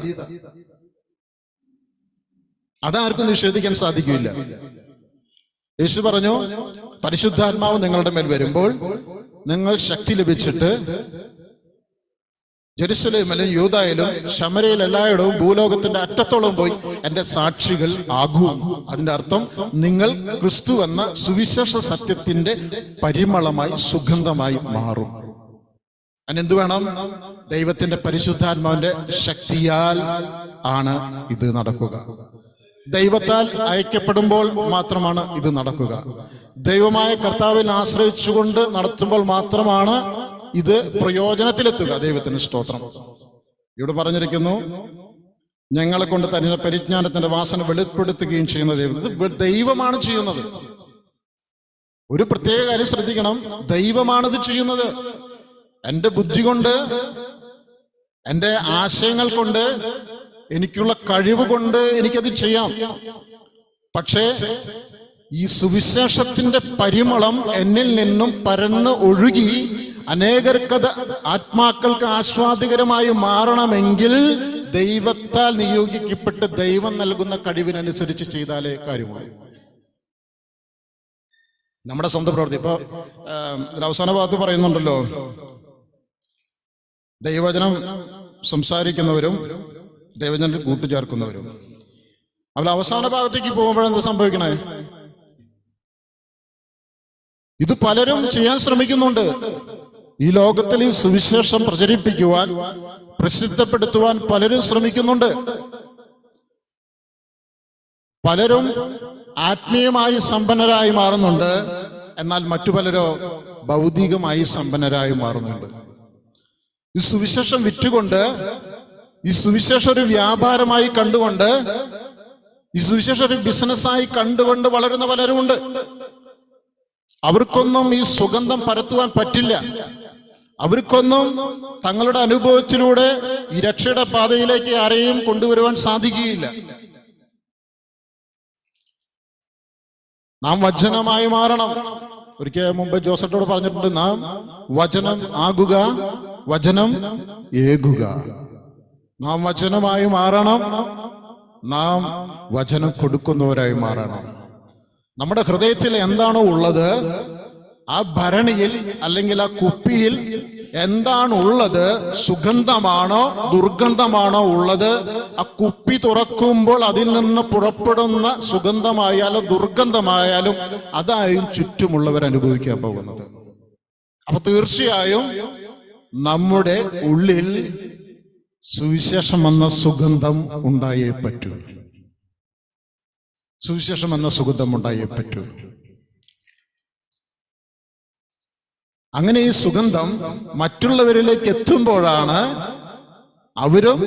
അതാർക്കും നിഷേധിക്കാൻ സാധിക്കില്ല. യേശു പറഞ്ഞു, പരിശുദ്ധാത്മാവ് നിങ്ങളുടെ മേൽ വരുമ്പോൾ നിങ്ങൾ ശക്തി ലഭിച്ചിട്ട് ജെറുസലേമിലും യൂദായിലും ശമരയിൽ എല്ലായിടവും ഭൂലോകത്തിന്റെ അറ്റത്തോളം പോയി എന്റെ സാക്ഷികൾ ആകും. അതിന്റെ അർത്ഥം നിങ്ങൾ ക്രിസ്തു എന്ന സുവിശേഷ സത്യത്തിന്റെ പരിമളമായി, സുഗന്ധമായി മാറും. അതിനെന്ത് വേണം? ദൈവത്തിന്റെ പരിശുദ്ധാത്മാവിന്റെ ശക്തിയാൽ ആണ് ഇത് നടക്കുക. ദൈവത്താൽ അയക്കപ്പെടുമ്പോൾ മാത്രമാണ് ഇത് നടക്കുക. ദൈവമായ കർത്താവിൽ ആശ്രയിച്ചുകൊണ്ട് നടത്തുമ്പോൾ മാത്രമാണ് ഇത് പ്രയോജനത്തിലെത്തുക. ദൈവത്തിന് സ്തോത്രം. ഇവിടെ പറഞ്ഞിരിക്കുന്നു, ഞങ്ങളെ കൊണ്ട് തന്നെ പരിജ്ഞാനത്തിന്റെ വാസന വെളിപ്പെടുത്തുകയും ചെയ്യുന്ന ദൈവം. ഇത് ദൈവമാണ് ചെയ്യുന്നത്. ഒരു പ്രത്യേക കാര്യം ശ്രദ്ധിക്കണം, ദൈവമാണിത് ചെയ്യുന്നത്. എൻ്റെ ബുദ്ധി കൊണ്ട്, എൻ്റെ ആശയങ്ങൾ കൊണ്ട്, എനിക്കുള്ള കഴിവ് കൊണ്ട് എനിക്കത് ചെയ്യാം. പക്ഷേ ഈ സുവിശേഷത്തിന്റെ പരിമളം എന്നിൽ നിന്നും പരന്ന് ഒഴുകി അനേകർക്കത് ആത്മാക്കൾക്ക് ആസ്വാദികരമായി മാറണമെങ്കിൽ ദൈവത്താൽ നിയോഗിക്കപ്പെട്ട് ദൈവം നൽകുന്ന കഴിവിനനുസരിച്ച് ചെയ്താലേ കാര്യമുള്ളൂ. നമ്മുടെ സ്വന്തം പ്രവൃത്തി. ഇപ്പൊ അവസാന ഭാഗത്ത് പറയുന്നുണ്ടല്ലോ, ദൈവവചനം സംസാരിക്കുന്നവരും ദൈവജനത്തിൽ കൂട്ടുചേർക്കുന്നവരും. അവൾ അവസാന ഭാഗത്തേക്ക് പോകുമ്പോഴെന്താ സംഭവിക്കണേ? ഇത് പലരും ചെയ്യാൻ ശ്രമിക്കുന്നുണ്ട്. ഈ ലോകത്തിൽ ഈ സുവിശേഷം പ്രചരിപ്പിക്കുവാൻ, പ്രസിദ്ധപ്പെടുത്തുവാൻ പലരും ശ്രമിക്കുന്നുണ്ട്. പലരും ആത്മീയമായി സമ്പന്നരായി മാറുന്നുണ്ട്. എന്നാൽ മറ്റു പലരോ ഭൗതികമായി സമ്പന്നരായി മാറുന്നുണ്ട്. ഈ സുവിശേഷം വിറ്റുകൊണ്ട്, ഈ സുവിശേഷം ഒരു വ്യാപാരമായി കണ്ടുകൊണ്ട്, ഈ സുവിശേഷം ഒരു ബിസിനസ്സായി കണ്ടുകൊണ്ട് വളരുന്ന പലരുമുണ്ട്. അവർക്കൊന്നും ഈ സുഗന്ധം പരത്തുവാൻ പറ്റില്ല. അവർക്കൊന്നും തങ്ങളുടെ അനുഭവത്തിലൂടെ ഈ രക്ഷയുടെ പാതയിലേക്ക് ആരെയും കൊണ്ടുവരുവാൻ സാധിക്കുകയില്ല. നാം വചനമായി മാറണം. ഒരിക്കൽ മുമ്പ് ജോസഫോട് പറഞ്ഞിട്ടുണ്ട്, നാം വചനം ആകുക, വചനം ഏകുക. നാം വചനമായി മാറണം, നാം വചനം കൊടുക്കുന്നവരായി മാറണം. നമ്മുടെ ഹൃദയത്തിൽ എന്താണോ ഉള്ളത്, ആ ഭരണിയിൽ അല്ലെങ്കിൽ ആ കുപ്പിയിൽ എന്താണ് ഉള്ളത്? സുഗന്ധമാണോ ദുർഗന്ധമാണോ ഉള്ളത്? ആ കുപ്പി തുറക്കുമ്പോൾ അതിൽ നിന്ന് പുറപ്പെടുന്ന സുഗന്ധമായാലും ദുർഗന്ധമായാലും അതായും ചുറ്റുമുള്ളവർ അനുഭവിക്കാൻ പോകുന്നത്. അപ്പൊ തീർച്ചയായും നമ്മുടെ ഉള്ളിൽ സുവിശേഷം എന്ന സുഗന്ധം ഉണ്ടായേ പറ്റൂ. സുവിശേഷം എന്ന സുഗന്ധം ഉണ്ടായേ പറ്റൂ. അങ്ങനെ ഈ സുഗന്ധം മറ്റുള്ളവരിലേക്ക് എത്തുമ്പോഴാണ് അവരും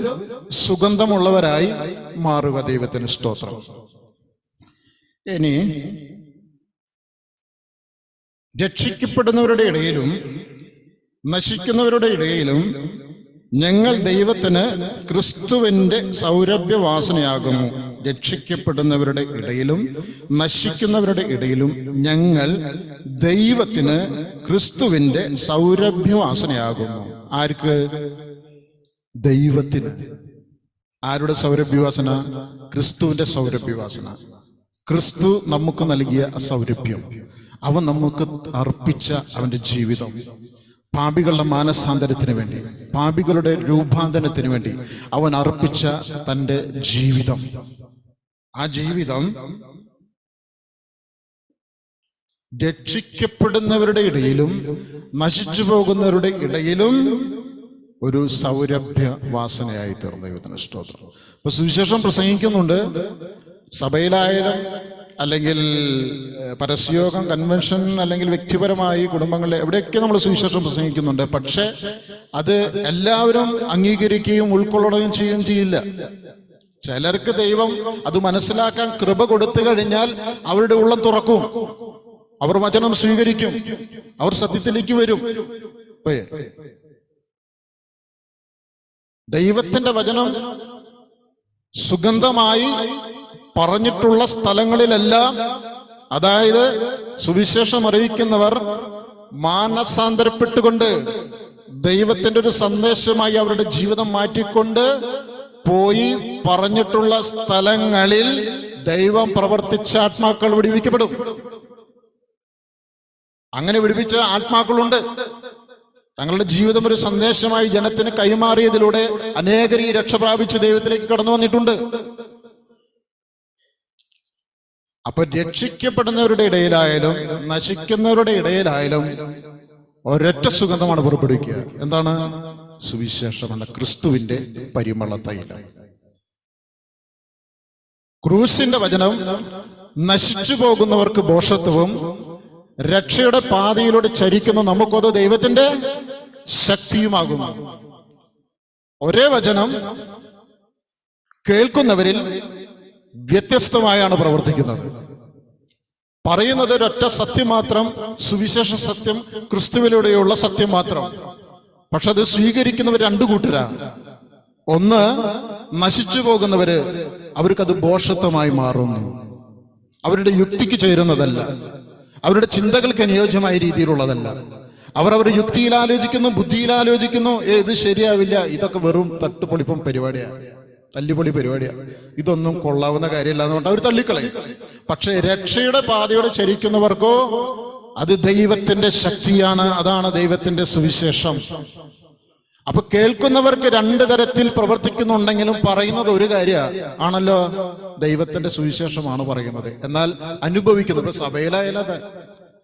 സുഗന്ധമുള്ളവരായി മാറുക. ദൈവത്തിന് സ്തോത്രം. ഇനി രക്ഷിക്കപ്പെടുന്നവരുടെ ഇടയിലും നശിക്കുന്നവരുടെ ഇടയിലും ഞങ്ങൾ ദൈവത്തിന് ക്രിസ്തുവിന്റെ സൗരഭ്യവാസനയാകുന്നു. രക്ഷിക്കപ്പെടുന്നവരുടെ ഇടയിലും നശിക്കുന്നവരുടെ ഇടയിലും ഞങ്ങൾ ദൈവത്തിന് ക്രിസ്തുവിന്റെ സൗരഭ്യവാസനയാകുന്നു. ആർക്ക്? ദൈവത്തിന്. ആരുടെ സൗരഭ്യവാസന? ക്രിസ്തുവിന്റെ സൗരഭ്യവാസന. ക്രിസ്തു നമുക്ക് നൽകിയ സൗരഭ്യം, അവൻ നമുക്ക് അർപ്പിച്ച അവന്റെ ജീവിതം, പാപികളുടെ മാനസാന്തരത്തിന് വേണ്ടി, പാപികളുടെ രൂപാന്തരത്തിന് വേണ്ടി അവൻ അർപ്പിച്ച തൻ്റെ ജീവിതം, ആ ജീവിതം രക്ഷിക്കപ്പെടുന്നവരുടെ ഇടയിലും നശിച്ചു പോകുന്നവരുടെ ഇടയിലും ഒരു സൗരഭ്യ വാസനയായി തീർന്നു. ദൈവത്തിന് സ്തോത്രം. ഇപ്പൊ സുവിശേഷം പ്രസംഗിക്കുന്നുണ്ട്. സഭയിലായാലും അല്ലെങ്കിൽ പരസ്യയോഗം, കൺവെൻഷൻ, അല്ലെങ്കിൽ വ്യക്തിപരമായി കുടുംബങ്ങളിൽ എവിടെയൊക്കെ നമ്മൾ സുവിശേഷം പ്രസംഗിക്കുന്നുണ്ട്. പക്ഷെ അത് എല്ലാവരും അംഗീകരിക്കുകയും ഉൾക്കൊള്ളുകയും ചെയ്യുകയും ചെയ്യില്ല. ചിലർക്ക് ദൈവം അത് മനസ്സിലാക്കാൻ കൃപ കൊടുത്തു കഴിഞ്ഞാൽ അവരുടെ ഉള്ളം തുറക്കും, അവർ വചനം സ്വീകരിക്കും, അവർ സത്യത്തിലേക്ക് വരും. ദൈവത്തിന്റെ വചനം സുഗന്ധമായി പറഞ്ഞിട്ടുള്ള സ്ഥലങ്ങളിലെല്ലാം, അതായത് സുവിശേഷം അറിയിക്കുന്നവർ മാനസാന്തരപ്പെട്ടുകൊണ്ട് ദൈവത്തിന്റെ ഒരു സന്ദേശമായി അവരുടെ ജീവിതം മാറ്റിക്കൊണ്ട് പോയി പറഞ്ഞിട്ടുള്ള സ്ഥലങ്ങളിൽ ദൈവം പ്രവർത്തിച്ച ആത്മാക്കൾ വിടുവിക്കപ്പെടും. അങ്ങനെ വിടുവിച്ച ആത്മാക്കളുണ്ട്. തങ്ങളുടെ ജീവിതം ഒരു സന്ദേശമായി ജനത്തിന് കൈമാറിയതിലൂടെ അനേകർ ഈ രക്ഷ പ്രാപിച്ച് ദൈവത്തിലേക്ക് കടന്നു വന്നിട്ടുണ്ട്. അപ്പൊ രക്ഷിക്കപ്പെടുന്നവരുടെ ഇടയിലായാലും നശിക്കുന്നവരുടെ ഇടയിലായാലും ഒരൊറ്റ സുഗന്ധമാണ് പുറപ്പെടുവിക്കുക. എന്താണ്? സുവിശേഷമെന്ന ക്രിസ്തുവിന്റെ പരിമള തൈലം. ക്രൂശിന്റെ വചനം നശിച്ചു പോകുന്നവർക്ക് ഭോഷത്വവും രക്ഷയുടെ പാതയിലൂടെ ചരിക്കുന്ന നമുക്കത് ദൈവത്തിന്റെ ശക്തിയുമാകുന്നു. ഒരേ വചനം കേൾക്കുന്നവരിൽ വ്യത്യസ്തമായാണ് പ്രവർത്തിക്കുന്നത്. പറയുന്നത് ഒരൊറ്റ സത്യം മാത്രം, സുവിശേഷ സത്യം, ക്രിസ്തുവിലൂടെയുള്ള സത്യം മാത്രം. പക്ഷെ അത് സ്വീകരിക്കുന്നവർ രണ്ടു കൂട്ടരാണ്. ഒന്ന്, നശിച്ചു പോകുന്നവര്, അവർക്കത് ഭോഷത്വമായി മാറുന്നു. അവരുടെ യുക്തിക്ക് ചേരുന്നതല്ല, അവരുടെ ചിന്തകൾക്ക് അനുയോജ്യമായ രീതിയിലുള്ളതല്ല. അവരുടെ യുക്തിയിൽ ആലോചിക്കുന്നു, ബുദ്ധിയിൽ ആലോചിക്കുന്നു, ഇത് ശരിയാവില്ല, ഇതൊക്കെ വെറും തട്ടുപൊളിപ്പം പരിപാടിയാണ്, തല്ലിപ്പൊളി പരിപാടിയാണ്, ഇതൊന്നും കൊള്ളാവുന്ന കാര്യമില്ല എന്നുകൊണ്ട് അവർ തള്ളിക്കളയും. പക്ഷെ രക്ഷയുടെ പാതയോടെ ചരിക്കുന്നവർക്കോ അത് ദൈവത്തിന്റെ ശക്തിയാണ്, അതാണ് ദൈവത്തിന്റെ സുവിശേഷം. അപ്പൊ കേൾക്കുന്നവർക്ക് രണ്ടു തരത്തിൽ പ്രവർത്തിക്കുന്നുണ്ടെങ്കിലും പറയുന്നത് ഒരു കാര്യമാണല്ലോ, ദൈവത്തിന്റെ സുവിശേഷമാണ് പറയുന്നത്. എന്നാൽ അനുഭവിക്കുന്നത്, ഇപ്പൊ സഭയിലായാലും അതെ,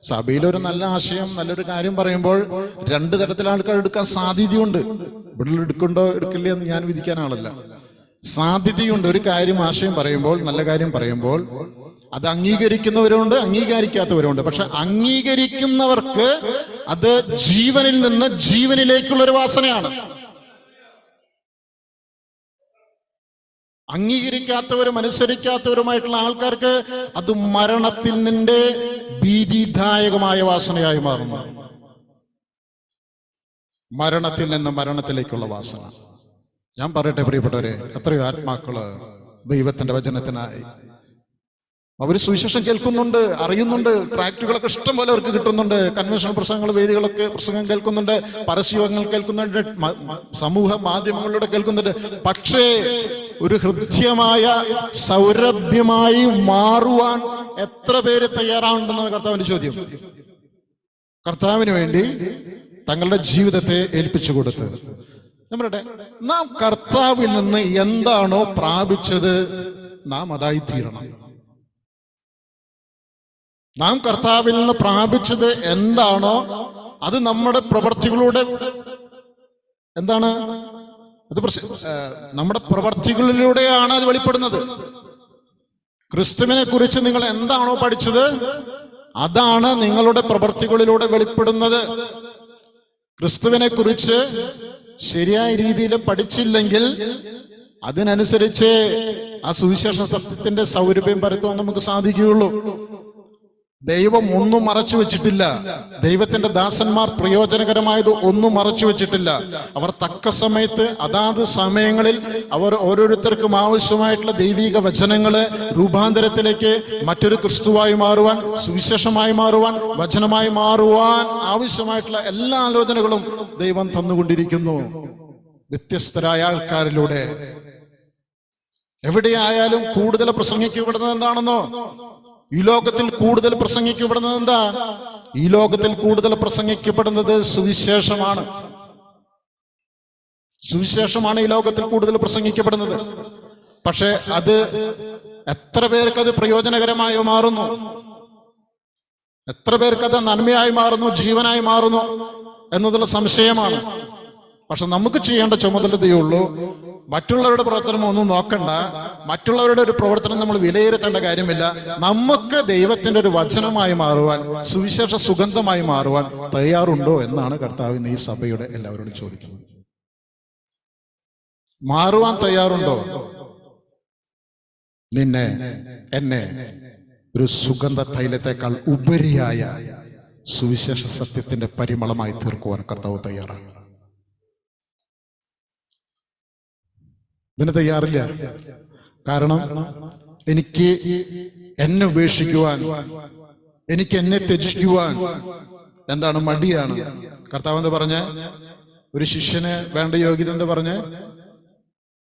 സഭയിലൊരു നല്ല ആശയം, നല്ലൊരു കാര്യം പറയുമ്പോൾ രണ്ടു തരത്തിൽ ആൾക്കാർ എടുക്കാൻ സാധ്യതയുണ്ട്. ഇവിടെ എടുക്കണ്ടോ എടുക്കില്ല എന്ന് ഞാൻ വിധിക്കാനാളല്ല. സാധ്യതയുണ്ട്. ഒരു കാര്യം, ആശയം പറയുമ്പോൾ, നല്ല കാര്യം പറയുമ്പോൾ അത് അംഗീകരിക്കുന്നവരുണ്ട്, അംഗീകരിക്കാത്തവരുണ്ട്. പക്ഷെ അംഗീകരിക്കുന്നവർക്ക് അത് ജീവനിൽ നിന്ന് ജീവനിലേക്കുള്ളൊരു വാസനയാണ്. അംഗീകരിക്കാത്തവരും അനുസരിക്കാത്തവരുമായിട്ടുള്ള ആൾക്കാർക്ക് അത് മരണത്തിന്റെ ഭീതിദായകമായ വാസനയായി മാറുന്നു. മരണത്തിൽ നിന്ന് മരണത്തിലേക്കുള്ള വാസന. ഞാൻ പറയട്ടെ പ്രിയപ്പെട്ടവരെ, എത്രയോ ആത്മാക്കള് ദൈവത്തിന്റെ വചനത്തിനായി അവർ സുവിശേഷം കേൾക്കുന്നുണ്ട്, അറിയുന്നുണ്ട്, ട്രാക്റ്റുകളൊക്കെ ഇഷ്ടം പോലെ അവർക്ക് കിട്ടുന്നുണ്ട്, കൺവെൻഷൻ പ്രസംഗങ്ങൾ, വേദികളൊക്കെ പ്രസംഗം കേൾക്കുന്നുണ്ട്, പരസ്യങ്ങൾ കേൾക്കുന്നുണ്ട്, സമൂഹ മാധ്യമങ്ങളിലൂടെ കേൾക്കുന്നുണ്ട്. പക്ഷേ ഒരു ഹൃദ്യമായ സൗരഭ്യമായി മാറുവാൻ എത്ര പേര് തയ്യാറാവുണ്ടെന്നാണ് കർത്താവിന്റെ ചോദ്യം. കർത്താവിന് വേണ്ടി തങ്ങളുടെ ജീവിതത്തെ ഏൽപ്പിച്ചു കൊടുത്ത് നമ്മുടെ നാം കർത്താവിൽ നിന്ന് എന്താണോ പ്രാപിച്ചത് നാം അതായി തീരണം. നാം കർത്താവിൽ നിന്ന് പ്രാപിച്ചത് എന്താണോ അത് നമ്മുടെ പ്രവർത്തികളുടെ എന്താണ് അത് നമ്മുടെ പ്രവർത്തികളിലൂടെയാണ് അത് വെളിപ്പെടുന്നത്. ക്രിസ്തുവിനെ കുറിച്ച് നിങ്ങൾ എന്താണോ പഠിച്ചത് അതാണ് നിങ്ങളുടെ പ്രവർത്തികളിലൂടെ വെളിപ്പെടുന്നത്. ക്രിസ്തുവിനെ കുറിച്ച് ശരിയായ രീതിയിൽ പഠിച്ചില്ലെങ്കിൽ അതിനനുസരിച്ച് ആ സുവിശേഷ സത്യത്തിന്റെ സൗരഭ്യം പരത്തുവാൻ നമുക്ക് സാധിക്കുകയുള്ളൂ. ദൈവം ഒന്നും മറച്ചു വെച്ചിട്ടില്ല. ദൈവത്തിന്റെ ദാസന്മാർ പ്രയോജനകരമായത് ഒന്നും മറച്ചു വെച്ചിട്ടില്ല. അവർ തക്ക സമയത്ത് അതാത് സമയങ്ങളിൽ അവർ ഓരോരുത്തർക്കും ആവശ്യമായിട്ടുള്ള ദൈവിക വചനങ്ങള് രൂപാന്തരത്തിലേക്ക് മറ്റൊരു ക്രിസ്തുവായി മാറുവാൻ, സുവിശേഷമായി മാറുവാൻ, വചനമായി മാറുവാൻ ആവശ്യമായിട്ടുള്ള എല്ലാ ആലോചനകളും ദൈവം തന്നുകൊണ്ടിരിക്കുന്നു വ്യത്യസ്തരായ ആൾക്കാരിലൂടെ. എവിടെയായാലും കൂടുതൽ പ്രസംഗിക്കപ്പെടുന്നത് എന്താണെന്നോ? ഈ ലോകത്തിൽ കൂടുതൽ പ്രസംഗിക്കപ്പെടുന്നത് എന്താ? ഈ ലോകത്തിൽ കൂടുതൽ പ്രസംഗിക്കപ്പെടുന്നത് സുവിശേഷമാണ്. സുവിശേഷമാണ് ഈ ലോകത്തിൽ കൂടുതൽ പ്രസംഗിക്കപ്പെടുന്നത്. പക്ഷെ അത് എത്ര പേർക്ക് അത് പ്രയോജനകരമായി മാറുന്നു? എത്ര പേർക്ക് അത് നന്മയായി മാറുന്നു, ജീവനായി മാറുന്നു എന്നതുള്ള സംശയമാണ്. പക്ഷെ നമുക്ക് ചെയ്യേണ്ട ചുമതലതയുള്ളൂ. മറ്റുള്ളവരുടെ പ്രവർത്തനം ഒന്നും നോക്കണ്ട. മറ്റുള്ളവരുടെ ഒരു പ്രവർത്തനം നമ്മൾ വിലയിരുത്തേണ്ട കാര്യമില്ല. നമുക്ക് ദൈവത്തിന്റെ ഒരു വചനമായി മാറുവാൻ, സുവിശേഷ സുഗന്ധമായി മാറുവാൻ തയ്യാറുണ്ടോ എന്നാണ് കർത്താവ് ഇന്ന് ഈ സഭയുടെ എല്ലാവരോടും ചോദിക്കുന്നത്. മാറുവാൻ തയ്യാറുണ്ടോ? നിന്നെ എന്നെ ഒരു സുഗന്ധ തൈലത്തെക്കാൾ ഉപരിയായ സുവിശേഷ സത്യത്തിന്റെ പരിമളമായി തീർക്കുവാൻ കർത്താവ് തയ്യാറാണ്. ഇതിന് തയ്യാറില്ല. കാരണം എനിക്ക് എന്നെ ഉപേക്ഷിക്കുവാൻ, എനിക്ക് എന്നെ ത്യജിക്കുവാൻ എന്താണ്? മടിയാണ്. കർത്താവ് എന്താ പറഞ്ഞ? ഒരു ശിഷ്യന് വേണ്ട യോഗ്യത എന്താ പറഞ്ഞ?